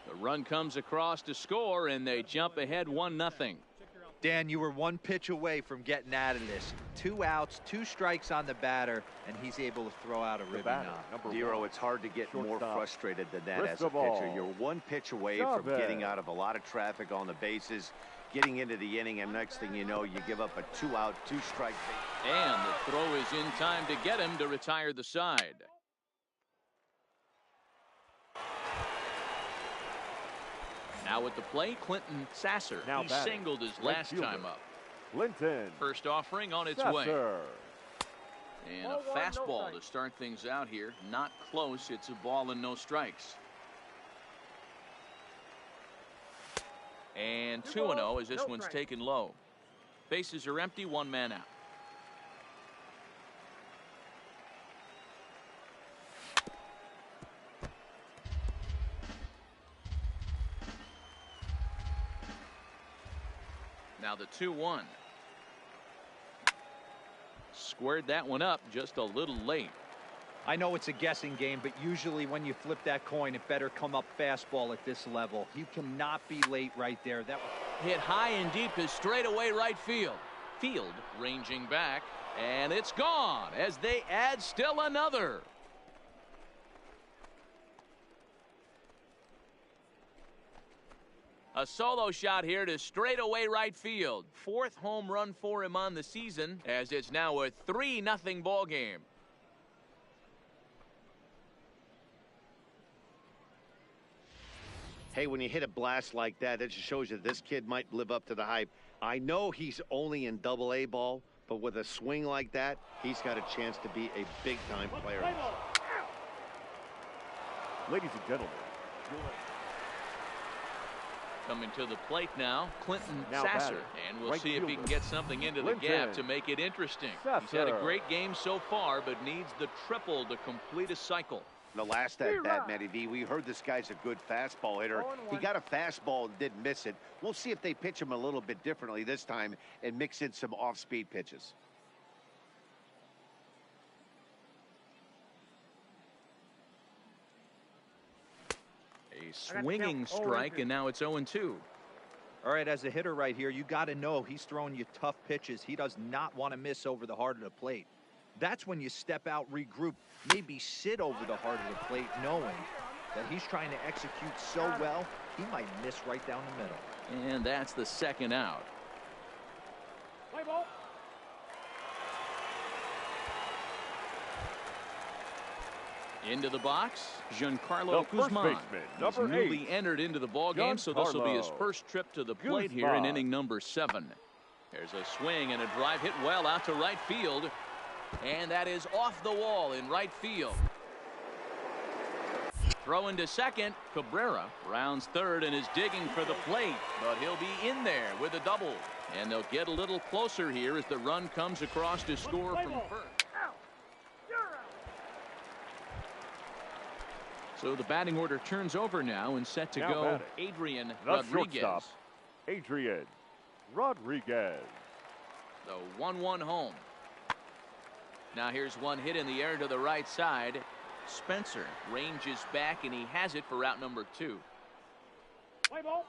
The run comes across to score, and they jump ahead 1-0. Dan, you were 1 pitch away from getting out of this. 2 outs, 2 strikes on the batter, and he's able to throw out a ribby knock. Dero, it's hard to get more frustrated than that as a pitcher. You're 1 pitch away from getting out of a lot of traffic on the bases, getting into the inning, and next thing you know, you give up a 2-out, 2-strike. And the throw is in time to get him to retire the side. Now at the plate, Clinton Sasser. He singled his last time up. Clinton. First offering on its way. And a fastball to start things out here. Not close. It's a ball and no strikes. And 2-0 as this one's taken low. Bases are empty. 1 man out. Now the 2-1. Squared that one up just a little late. I know it's a guessing game, but usually when you flip that coin, it better come up fastball at this level. You cannot be late right there. That hit high and deep to straightaway right field. Field ranging back, and it's gone as they add still another. A solo shot here to straightaway right field. 4th home run for him on the season, as it's now a 3-0 ball game. Hey, when you hit a blast like that, it just shows you this kid might live up to the hype. I know he's only in Double-A ball, But with a swing like that, he's got a chance to be a big-time player. Ladies and gentlemen, coming to the plate now, Clinton Now Sasser. batting, And we'll right see if he fielder, can get something into the Clinton gap to make it interesting. He's had a Sasser. great game so far, but needs the triple to complete a cycle. The last at bat, Matty V, we heard this guy's a good fastball hitter. He got a fastball and didn't miss it. We'll see if they pitch him a little bit differently this time and mix in some off-speed pitches. A swinging strike, and now it's 0-2. All right, as a hitter right here, you got to know he's throwing you tough pitches. He does not want to miss over the heart of the plate. That's when you step out, regroup, maybe sit over the heart of the plate, knowing that he's trying to execute so well, he might miss right down the middle. And that's the second out. Play ball. Into the box, Giancarlo The first Guzman. baseman, He's number newly 8, entered into the ball game, so this will be his Giancarlo first trip to the plate here in Guzman. inning number 7. There's a swing and a drive hit well out to right field, and that is off the wall in right field. Throw into second. Cabrera rounds third and is digging for the plate, but he'll be in there with a double. And they'll get a little closer here as the run comes across to score from first. So the batting order turns over now and set to Now go batting, Adrian the Rodriguez. shortstop, Adrian Rodriguez. The 1-1 home. Now here's one hit in the air to the right side. Spencer ranges back and he has it for out number 2. Play ball.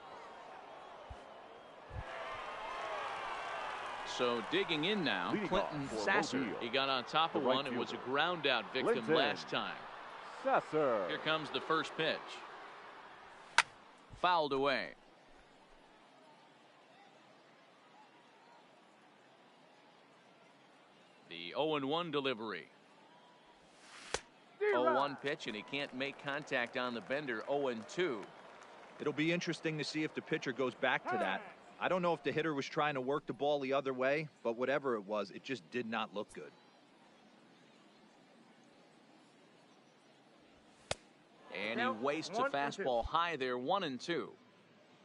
So digging in now, Leading Clinton off for Sasser. Mobile, He got on top of the right one and was a fielder, ground out victim Clinton last time. Sasser. Here comes the first pitch. Fouled away. The 0-1 delivery. 0-1 pitch, and he can't make contact on the bender. 0-2. It'll be interesting to see if the pitcher goes back to that. I don't know if the hitter was trying to work the ball the other way, but whatever it was, it just did not look good. And he wastes a fastball high there. 1-2.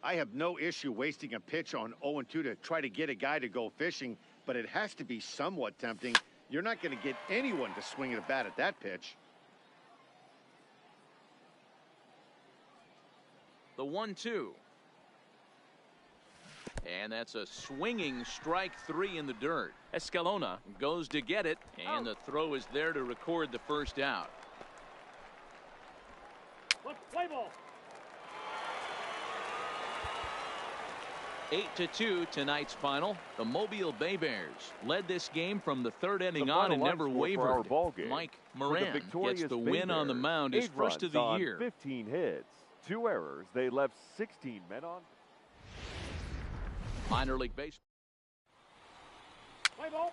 I have no issue wasting a pitch on 0-2 to try to get a guy to go fishing, but it has to be somewhat tempting. You're not going to get anyone to swing at a bat at that pitch. The 1-2. And that's a swinging strike 3 in the dirt. Escalona goes to get it, and the throw is there to record the first out. Play ball. 8-2 tonight's final. The Mobile Bay Bears led this game from the third inning The on final and never line score for our wavered. ball game. Mike For Moran gets the win on the mound, his 8 first of runs the on year. 15 hits, 2 errors. They left 16 men on. Minor league baseball. Play ball.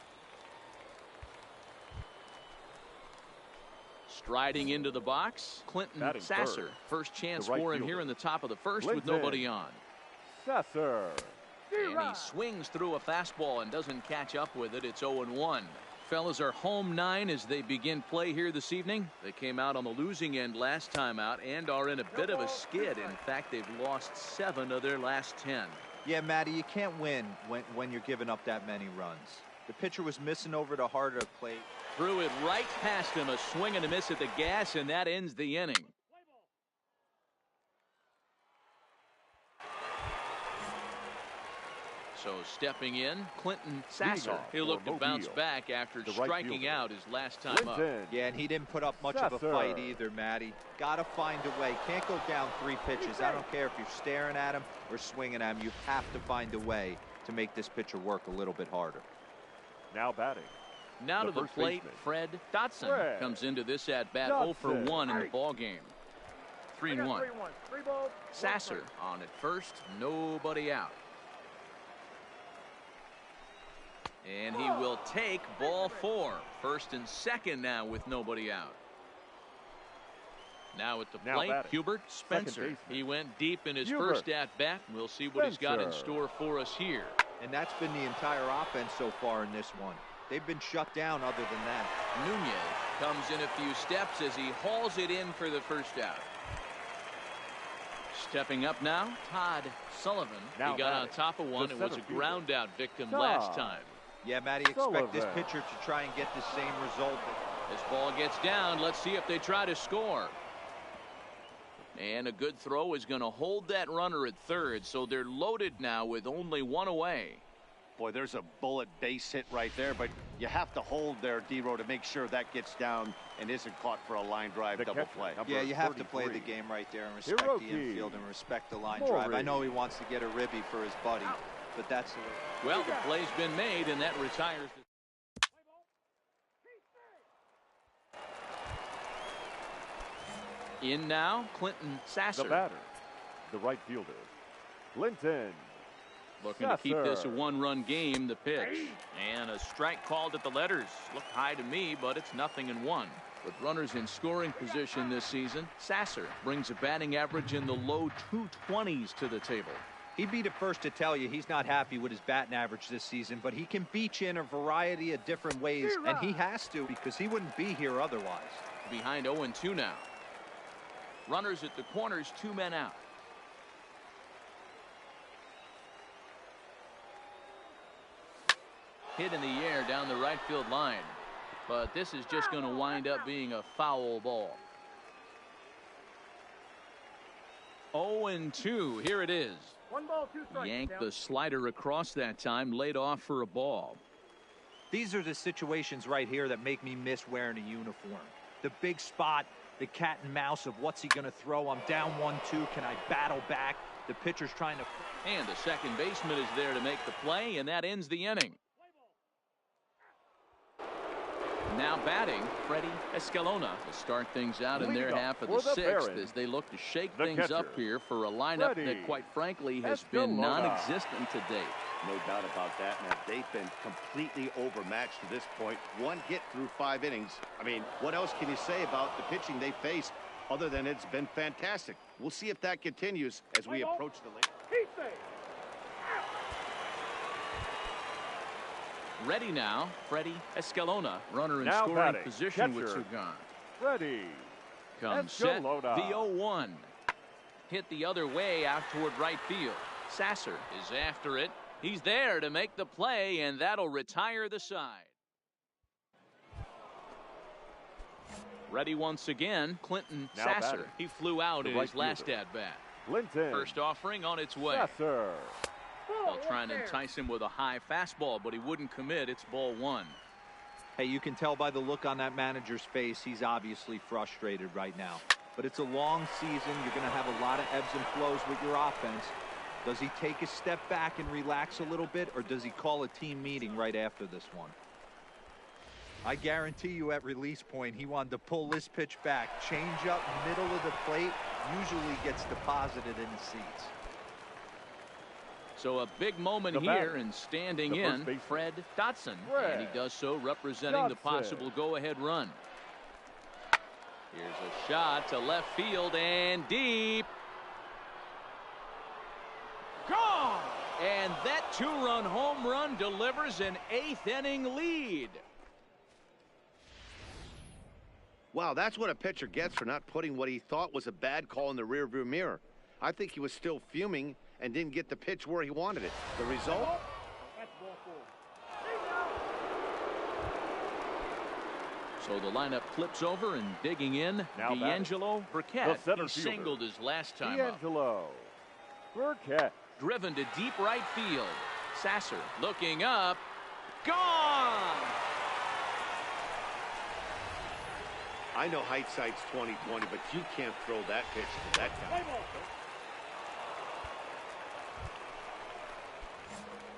Striding into the box, Clinton Batting Sasser. third. First chance The right for him fielder, here in the top of the first Clinton with nobody on. Sasser. And he swings through a fastball and doesn't catch up with it. It's 0-1. Fellas are home 9 as they begin play here this evening. They came out on the losing end last time out and are in a bit of a skid. In fact, they've lost 7 of their last 10. Yeah, Matty, you can't win when you're giving up that many runs. The pitcher was missing over the heart of the plate. Threw it right past him, a swing and a miss at the gas, and that ends the inning. So stepping in, Clinton Sasser. off He'll look for to bounce Mobile, back after the right striking fielder, out his last time up. Clinton. Yeah, and he didn't put up much of a Sasser. fight either, Matty. Got to find a way. Can't go down 3 pitches. I don't care if you're staring at him or swinging at him. You have to find a way to make this pitcher work a little bit harder. Now batting. Now The to the first plate, baseman. Fred Dotson Fred comes into this at bat 0 for Dotson. 1 in the ball game. 3-1. 3 ball. Sasser on at first, nobody out. And he will take ball 4. First and second now with nobody out. Now at the Now plate, batting. Hubert Second Spencer. baseman. He went deep in his Hubert. first at bat. We'll see what he's got in Spencer. store for us here. And that's been the entire offense so far in this one. They've been shut down other than that. Nunez comes in a few steps as he hauls it in for the first out. Stepping up now, Todd Sullivan. He got on top of one and was a ground out victim last time. Yeah, Matty, expect this pitcher to try and get the same result. This ball gets down. Let's see if they try to score. And a good throw is going to hold that runner at third, so they're loaded now with only one away. Boy, there's a bullet base hit right there, but you have to hold there, D-Row, to make sure that gets down and isn't caught for a line drive double play. Yeah, you have to play the game right there and respect the infield and respect the line drive. I know he wants to get a ribby for his buddy, but that's the way. Well, the play's been made, and that retires the... In now, Clinton Sasser. The batter, the right fielder, Clinton looking to keep this a one-run game. The pitch. And a strike called at the letters. Looked high to me, but it's 0-1. With runners in scoring position this season, Sasser brings a batting average in the low 220s to the table. He'd be the first to tell you he's not happy with his batting average this season, but he can beat you in a variety of different ways, and he has to because he wouldn't be here otherwise. Behind 0-2 now. Runners at the corners, 2 men out. Hit in the air down the right field line, but this is just going to wind up being a foul ball. 0-2. Here it is. 1 ball, 2 strikes. Yanked the slider across that time, laid off for a ball. These are the situations right here that make me miss wearing a uniform. The big spot, the cat and mouse of what's he going to throw. I'm down 1-2. Can I battle back? The pitcher's trying to. And the second baseman is there to make the play, and that ends the inning. Now batting, Freddie Escalona to start things out in their half of the sixth as they look to shake things up here for a lineup that, quite frankly, has been non-existent to date. No doubt about that, man. They've been completely overmatched to this point. One hit through 5 innings. I mean, what else can you say about the pitching they faced other than it's been fantastic? We'll see if that continues as we approach the late. Ready now, Freddie Escalona, runner in scoring batting, position catcher, with 2 gone. Ready. Comes set, the 0-1. Hit the other way out toward right field. Sasser is after it. He's there to make the play, and that'll retire the side. Ready once again, Clinton Sasser. Batting. He flew out in his last at-bat. Clinton First offering on its way. Sasser. They'll try and entice him with a high fastball, but he wouldn't commit. It's ball 1. Hey, you can tell by the look on that manager's face, he's obviously frustrated right now. But it's a long season. You're going to have a lot of ebbs and flows with your offense. Does he take a step back and relax a little bit, or does he call a team meeting right after this one? I guarantee you at release point, he wanted to pull this pitch back. Change up, middle of the plate, usually gets deposited in the seats. So a big moment here, and standing in, Fred Dotson. And he does so representing the possible go-ahead run. Here's a shot to left field and deep. Gone! And that 2-run home run delivers an 8th inning lead. Wow, that's what a pitcher gets for not putting what he thought was a bad call in the rearview mirror. I think he was still fuming and didn't get the pitch where he wanted it. The result? That's ball 4. So the lineup flips over, and digging in, D'Angelo Burkett. He singled his last time D'Angelo Burkett. Driven to deep right field. Sasser looking up. Gone! I know hindsight's 20/20, but you can't throw that pitch to that guy.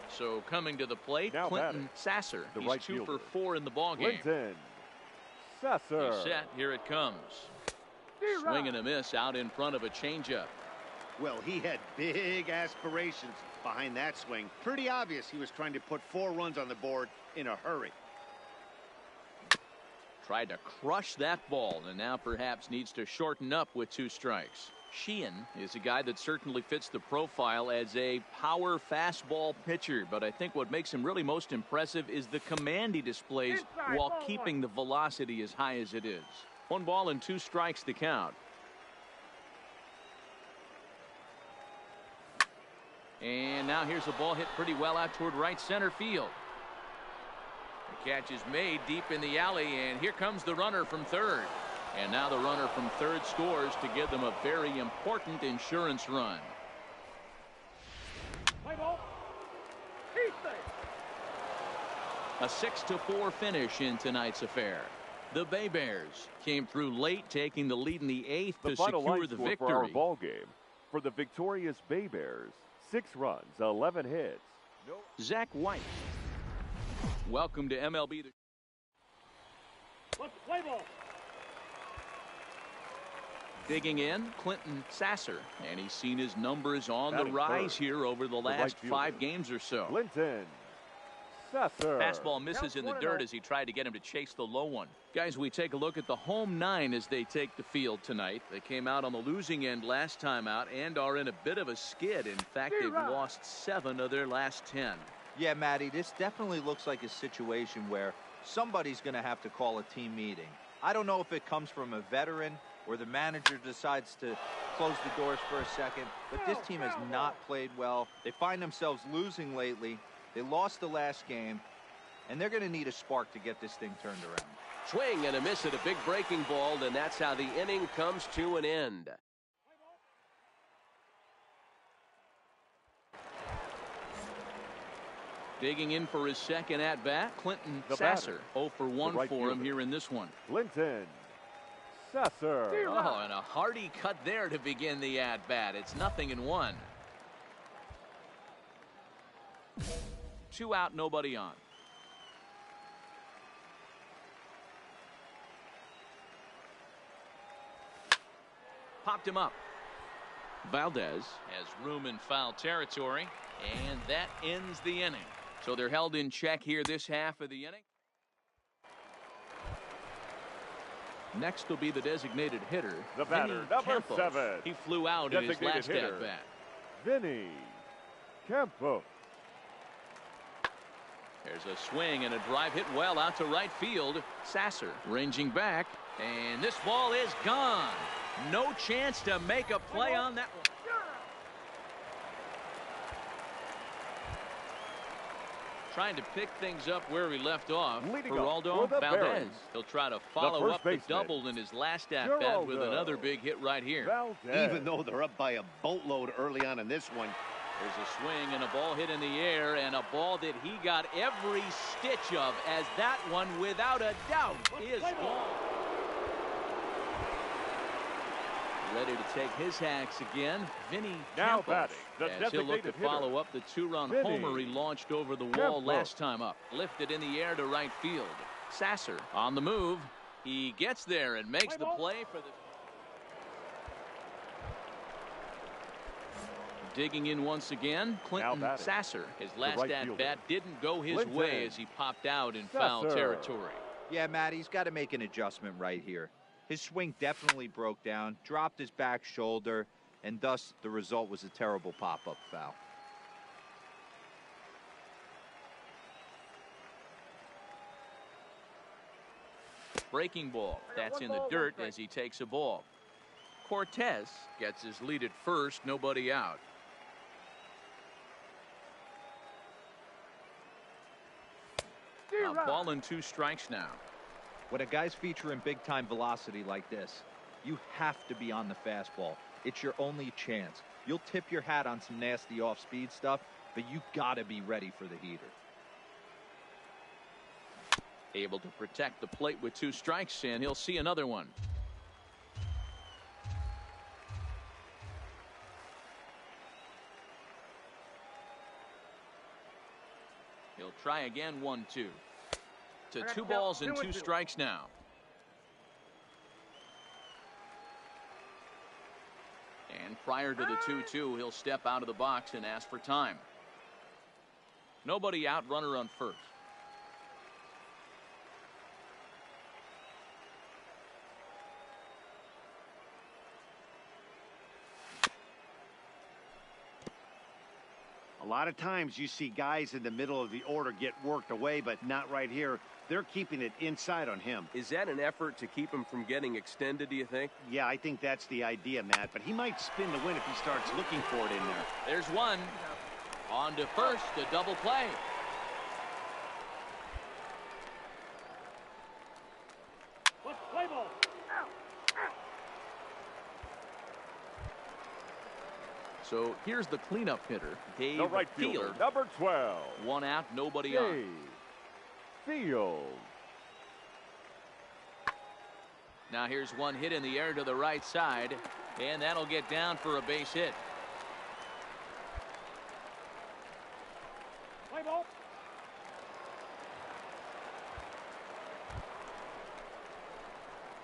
So coming to the plate, Clinton Sasser. He's right 2 fielder. for 4 in the ballgame. Clinton Sasser. He's set. Here it comes. Swing and a miss out in front of a changeup. Well, he had big aspirations behind that swing. Pretty obvious he was trying to put 4 runs on the board in a hurry. Tried to crush that ball, and now perhaps needs to shorten up with 2 strikes. Sheehan is a guy that certainly fits the profile as a power fastball pitcher, but I think what makes him really most impressive is the command he displays while keeping the velocity as high as it is. 1 ball and 2 strikes to count. And now here's a ball hit pretty well out toward right center field. The catch is made deep in the alley, and here comes the runner from third. And now the runner from third scores to give them a very important insurance run. A 6-4 finish in tonight's affair. The Bay Bears came through late, taking the lead in the 8th to secure the victory. For our ball game for the victorious Bay Bears: 6 runs, 11 hits. Zach White. Welcome to MLB. Let's play ball. Digging in, Clinton Sasser, and he's seen his numbers on the rise here over the last 5 games or so. Clinton Sasser. Fastball misses in the dirt as he tried to get him to chase the low one. Guys, we take a look at the home 9 as they take the field tonight. They came out on the losing end last time out and are in a bit of a skid. In fact, they've lost 7 of their last 10. Yeah, Matty, this definitely looks like a situation where somebody's going to have to call a team meeting. I don't know if it comes from a veteran or the manager decides to close the doors for a second, but this team has not played well. They find themselves losing lately. They lost the last game, and they're going to need a spark to get this thing turned around. Swing and a miss at a big breaking ball, and that's how the inning comes to an end. Digging in for his second at-bat, Clinton Sasser. 0 for 1 for him here in this one. Clinton Sasser. Oh, and a hearty cut there to begin the at-bat. It's 0-1. 2 out, nobody on. Popped him up. Valdez has room in foul territory, and that ends the inning. So they're held in check here this half of the inning. Next will be the designated hitter, the batter, number 7. He flew out in his last at-bat. Vinny Campos. There's a swing and a drive hit well out to right field. Sasser ranging back, and this ball is gone. No chance to make a play on that one. Trying to pick things up where he left off. Geraldo Valdez. He'll try to follow up the double in his last at-bat with another big hit right here. Valdez. Even though they're up by a boatload early on in this one. There's a swing and a ball hit in the air, and a ball that he got every stitch of, as that one, without a doubt, is gone. Ready to take his hacks again, Vinny Now Campos, batting, the as he'll look to follow up the 2-run homer he launched over the wall last time up. Lifted in the air to right field. Sasser on the move. He gets there and makes the play for the... Digging in once again, Clinton Sasser. His last at-bat didn't go his way as he popped out in foul territory. Yeah, Matt, he's got to make an adjustment right here. His swing definitely broke down, dropped his back shoulder, and thus the result was a terrible pop-up foul. Breaking ball. That's in the dirt as he takes a ball. Cortez gets his lead at first, nobody out. A ball and 2 strikes now. When a guy's featuring big-time velocity like this, you have to be on the fastball. It's your only chance. You'll tip your hat on some nasty off-speed stuff, but you gotta be ready for the heater. Able to protect the plate with 2 strikes, and he'll see another one. He'll try again, 1-2. To 2 balls and 2 strikes now. And prior to the 2-2, he'll step out of the box and ask for time. Nobody out, runner on first. A lot of times you see guys in the middle of the order get worked away, but not right here. They're keeping it inside on him. Is that an effort to keep him from getting extended, do you think? Yeah, I think that's the idea, Matt. But he might spin the win if he starts looking for it in there. There's one. On to first, a double play. Let's play ball. So here's the cleanup hitter, Dave The right fielder, number 12. One out, nobody on. Field. Now here's one hit in the air to the right side, and that'll get down for a base hit. Play ball.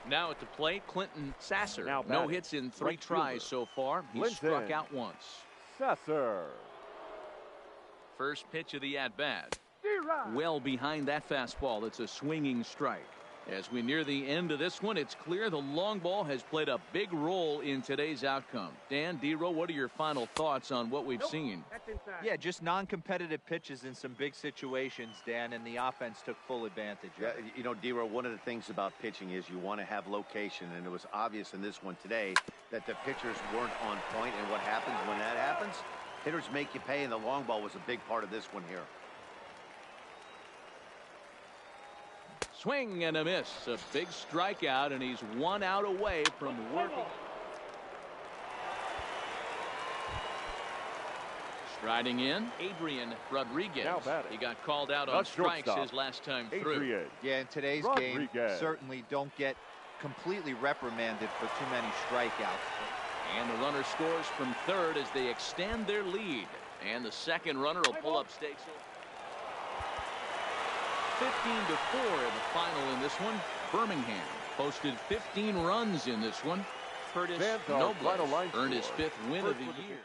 Now at the plate, Clinton Sasser. Now no batting. hits in 3 Right tries fielder. so far. He Clinton struck out once. Sasser. First pitch of the at-bat. Well behind that fastball. It's a swinging strike. As we near the end of this one, it's clear the long ball has played a big role in today's outcome. Dan, D-Row, what are your final thoughts on what we've seen? Yeah, just non-competitive pitches in some big situations, Dan, and the offense took full advantage of Yeah, it. you know, D-Row, one of the things about pitching is you want to have location, and it was obvious in this one today that the pitchers weren't on point, and what happens when that happens? Hitters make you pay, and the long ball was a big part of this one here. Swing and a miss. A big strikeout, and he's 1 out away from working. Striding in, Adrian Rodriguez. Now batting. He got called out on strikes his last time through. Adrian. Yeah, in today's game, certainly don't get completely reprimanded for too many strikeouts. And the runner scores from third as they extend their lead. And the second runner will pull up stakes. 15-4 in the final in this one. Birmingham posted 15 runs in this one. Curtis Noble earned his 5th win of the year.